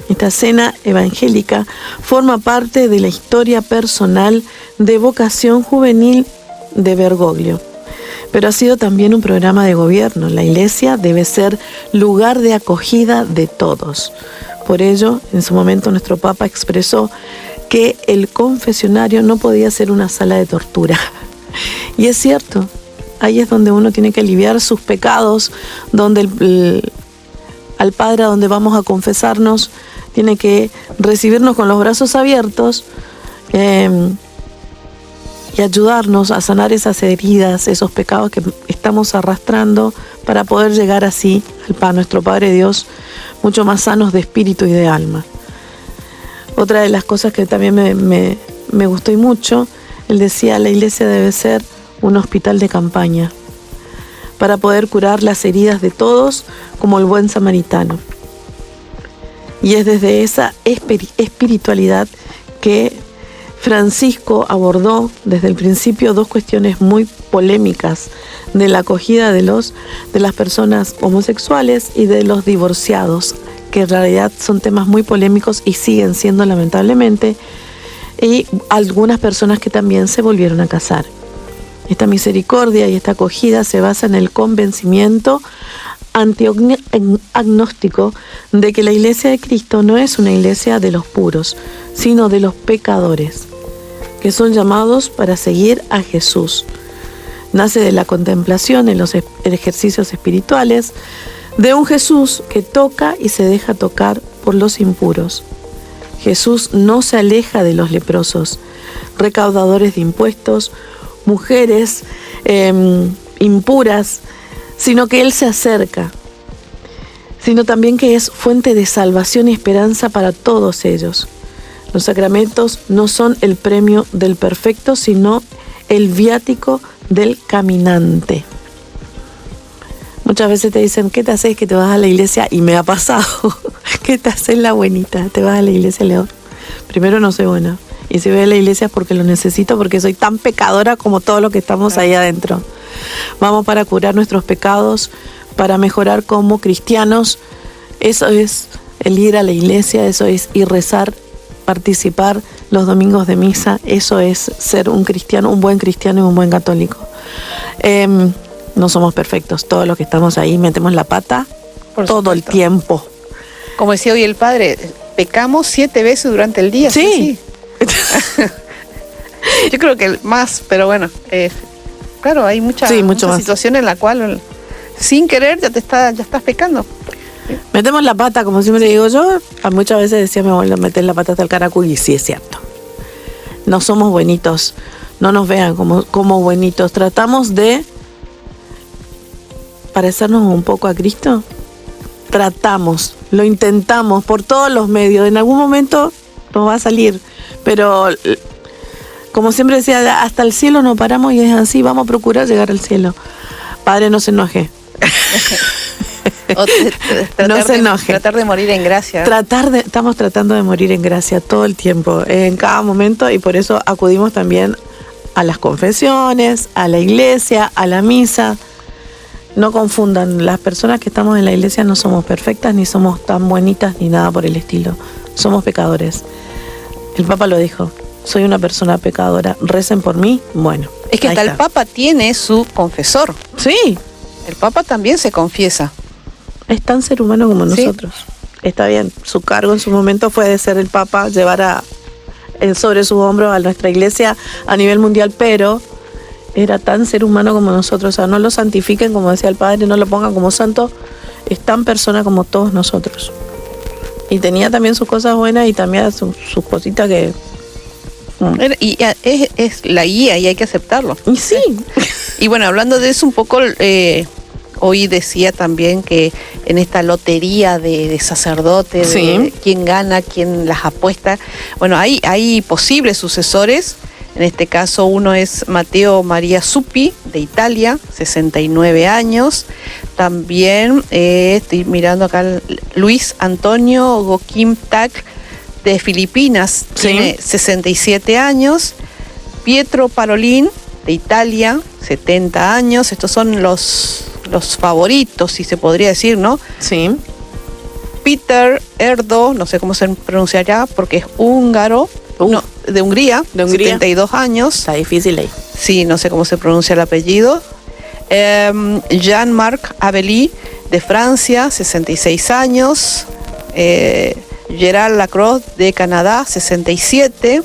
[SPEAKER 2] Esta escena evangélica forma parte de la historia personal de vocación juvenil de Bergoglio, pero ha sido también un programa de gobierno. La Iglesia debe ser lugar de acogida de todos. Por ello, en su momento, nuestro Papa expresó que el confesionario no podía ser una sala de tortura. Y es cierto, ahí es donde uno tiene que aliviar sus pecados, donde al Padre a donde vamos a confesarnos tiene que recibirnos con los brazos abiertos y ayudarnos a sanar esas heridas, esos pecados que estamos arrastrando, para poder llegar así al nuestro Padre Dios mucho más sanos de espíritu y de alma. Otra de las cosas que también me gustó y mucho, él decía: la Iglesia debe ser un hospital de campaña para poder curar las heridas de todos, como el buen samaritano. Y es desde esa espiritualidad que Francisco abordó desde el principio dos cuestiones muy polémicas de la acogida de las personas homosexuales y de los divorciados, que en realidad son temas muy polémicos y siguen siendo, lamentablemente, y algunas personas que también se volvieron a casar. Esta misericordia y esta acogida se basa en el convencimiento antiagnóstico de que la Iglesia de Cristo no es una iglesia de los puros, sino de los pecadores, que son llamados para seguir a Jesús. Nace de la contemplación en los ejercicios espirituales de un Jesús que toca y se deja tocar por los impuros. Jesús no se aleja de los leprosos, recaudadores de impuestos, mujeres impuras, sino que Él se acerca, sino también que es fuente de salvación y esperanza para todos ellos. Los sacramentos no son el premio del perfecto, sino el viático del caminante. Muchas veces te dicen: ¿qué te haces que te vas a la iglesia? Y me ha pasado. ¿Qué te haces la buenita? Te vas a la iglesia, Leo. Primero, no soy buena. Y si voy a la iglesia es porque lo necesito, porque soy tan pecadora como todos los que estamos ahí adentro. Vamos para curar nuestros pecados, para mejorar como cristianos. Eso es el ir a la iglesia, eso es ir a rezar, participar los domingos de misa. Eso es ser un cristiano, un buen cristiano y un buen católico. No somos perfectos, todos los que estamos ahí metemos la pata todo el tiempo.
[SPEAKER 7] Como decía hoy el Padre, pecamos 7 veces durante el día.
[SPEAKER 2] Sí.
[SPEAKER 7] Yo creo que más, pero bueno, claro, hay mucha situación en la cual sin querer ya estás pecando.
[SPEAKER 2] Metemos la pata, como siempre digo yo. Muchas veces decía mi abuela, meter la pata hasta el caracu, y sí es cierto. No somos buenitos, no nos vean como buenitos. Tratamos de parecernos un poco a Cristo. Tratamos, lo intentamos por todos los medios. En algún momento nos va a salir, pero como siempre decía, hasta el cielo no paramos y es así, vamos a procurar llegar al cielo. Padre, no se enoje. No se enoje.
[SPEAKER 7] Tratar de morir en gracia.
[SPEAKER 2] Estamos tratando de morir en gracia todo el tiempo, en cada momento, y por eso acudimos también a las confesiones, a la iglesia, a la misa. No confundan, las personas que estamos en la iglesia no somos perfectas, ni somos tan bonitas, ni nada por el estilo. Somos pecadores. El Papa lo dijo, soy una persona pecadora, recen por mí. Bueno,
[SPEAKER 7] es que hasta el Papa tiene su confesor.
[SPEAKER 2] Sí.
[SPEAKER 7] El Papa también se confiesa.
[SPEAKER 2] Es tan ser humano como nosotros. Está bien, su cargo en su momento fue de ser el Papa, llevar sobre sus hombros a nuestra iglesia a nivel mundial, pero era tan ser humano como nosotros. O sea, no lo santifiquen, como decía el Padre, no lo pongan como santo, es tan persona como todos nosotros. Y tenía también sus cosas buenas y también sus cositas que...
[SPEAKER 7] Y es la guía y hay que aceptarlo.
[SPEAKER 2] Y sí.
[SPEAKER 7] Y bueno, hablando de eso un poco... Hoy decía también que en esta lotería de sacerdotes,
[SPEAKER 2] sí,
[SPEAKER 7] de quién gana, quién las apuesta, bueno, hay posibles sucesores. En este caso uno es Matteo Maria Zuppi, de Italia, 69 años. También estoy mirando acá Luis Antonio Gokim Tak, de Filipinas, sí, tiene 67 años. Pietro Parolin, de Italia, 70 años. Estos son los favoritos, si se podría decir, ¿no?
[SPEAKER 2] Sí.
[SPEAKER 7] Peter Erdo, no sé cómo se pronunciará porque es húngaro, no, de Hungría, 72 años.
[SPEAKER 2] Está difícil ahí.
[SPEAKER 7] Sí, no sé cómo se pronuncia el apellido. Jean-Marc Avelli, de Francia, 66 años. Gerard Lacroix, de Canadá, 67.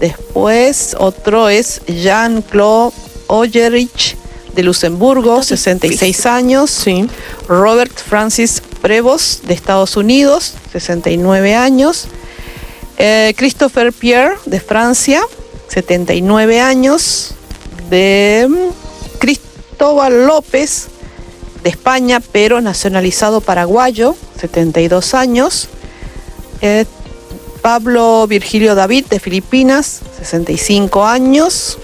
[SPEAKER 7] Después otro es Jean-Claude Ollerich, de Luxemburgo, 66 años.
[SPEAKER 2] Sí.
[SPEAKER 7] Robert Francis Prevost, de Estados Unidos, 69 años. Christopher Pierre, de Francia, 79 años. De Cristóbal López, de España, pero nacionalizado paraguayo, 72 años. Pablo Virgilio David, de Filipinas, 65 años.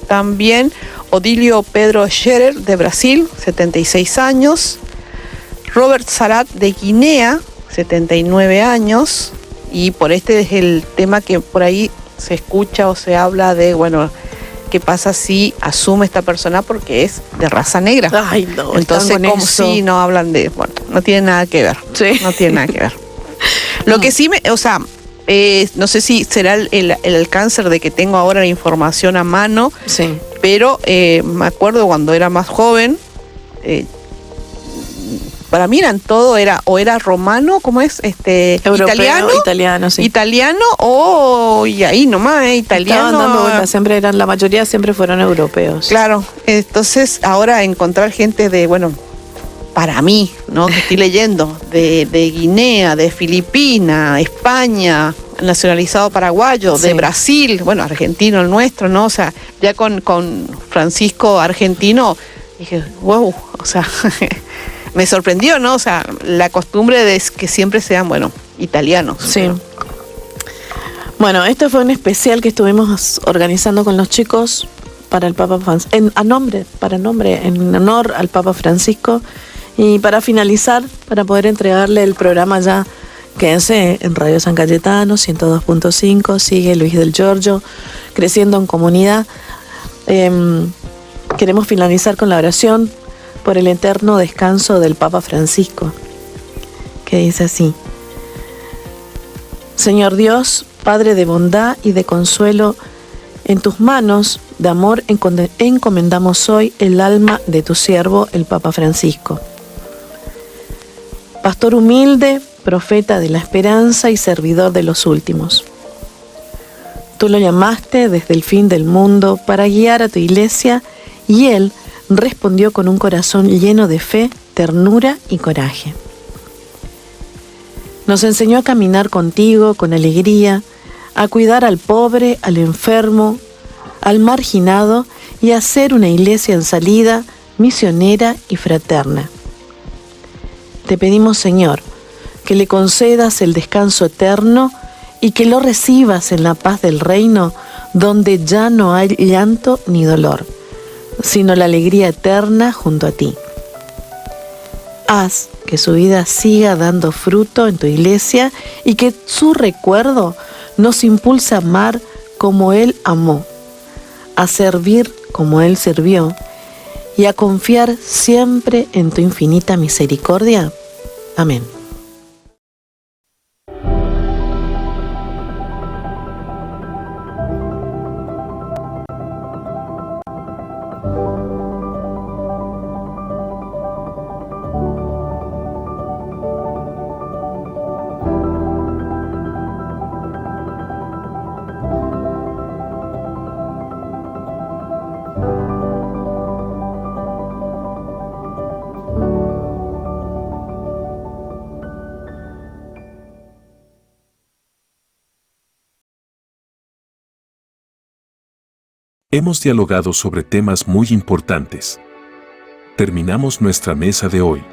[SPEAKER 7] También Odilio Pedro Scherer, de Brasil, 76 años. Robert Sarat, de Guinea, 79 años. Y por este es el tema que por ahí se escucha o se habla de, bueno, ¿qué pasa si asume esta persona porque es de raza negra?
[SPEAKER 2] Ay, no.
[SPEAKER 7] Entonces, como si no hablan de... Bueno, no tiene nada que ver.
[SPEAKER 2] Sí.
[SPEAKER 7] No tiene nada que ver. Lo que sí o sea... no sé si será el alcance de que tengo ahora la información a mano,
[SPEAKER 2] sí,
[SPEAKER 7] pero me acuerdo cuando era más joven, para mí eran todo, era romano, ¿cómo es?
[SPEAKER 2] Europeo, italiano, sí.
[SPEAKER 7] Italiano y ahí nomás, italiano.
[SPEAKER 2] Estaban dando vueltas, siempre la mayoría siempre fueron europeos.
[SPEAKER 7] Claro, entonces ahora encontrar gente de, bueno, para mí, ¿no? Que estoy leyendo, de Guinea, de Filipinas, España, nacionalizado paraguayo, sí, de Brasil, bueno, argentino el nuestro, ¿no? O sea, ya con Francisco argentino, dije, wow, o sea, me sorprendió, ¿no? O sea, la costumbre de que siempre sean, bueno, italianos.
[SPEAKER 2] Sí. Pero... Bueno, este fue un especial que estuvimos organizando con los chicos para el Papa Francisco, en honor al Papa Francisco. Y para finalizar, para poder entregarle el programa ya, quédense en Radio San Cayetano, 102.5, sigue Luis del Giorgio, creciendo en comunidad. Queremos finalizar con la oración por el eterno descanso del Papa Francisco, que dice así: Señor Dios, Padre de bondad y de consuelo, en tus manos de amor encomendamos hoy el alma de tu siervo, el Papa Francisco. Pastor humilde, profeta de la esperanza y servidor de los últimos. Tú lo llamaste desde el fin del mundo para guiar a tu iglesia y Él respondió con un corazón lleno de fe, ternura y coraje. Nos enseñó a caminar contigo con alegría, a cuidar al pobre, al enfermo, al marginado y a ser una iglesia en salida, misionera y fraterna. Te pedimos, Señor, que le concedas el descanso eterno y que lo recibas en la paz del reino, donde ya no hay llanto ni dolor, sino la alegría eterna junto a ti. Haz que su vida siga dando fruto en tu iglesia y que su recuerdo nos impulse a amar como Él amó, a servir como Él sirvió y a confiar siempre en tu infinita misericordia. Amén.
[SPEAKER 10] Hemos dialogado sobre temas muy importantes. Terminamos nuestra mesa de hoy.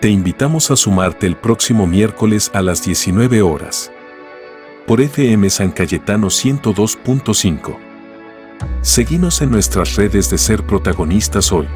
[SPEAKER 10] Te invitamos a sumarte el próximo miércoles a las 19 horas. Por FM San Cayetano 102.5. Seguinos en nuestras redes de Ser Protagonistas Hoy.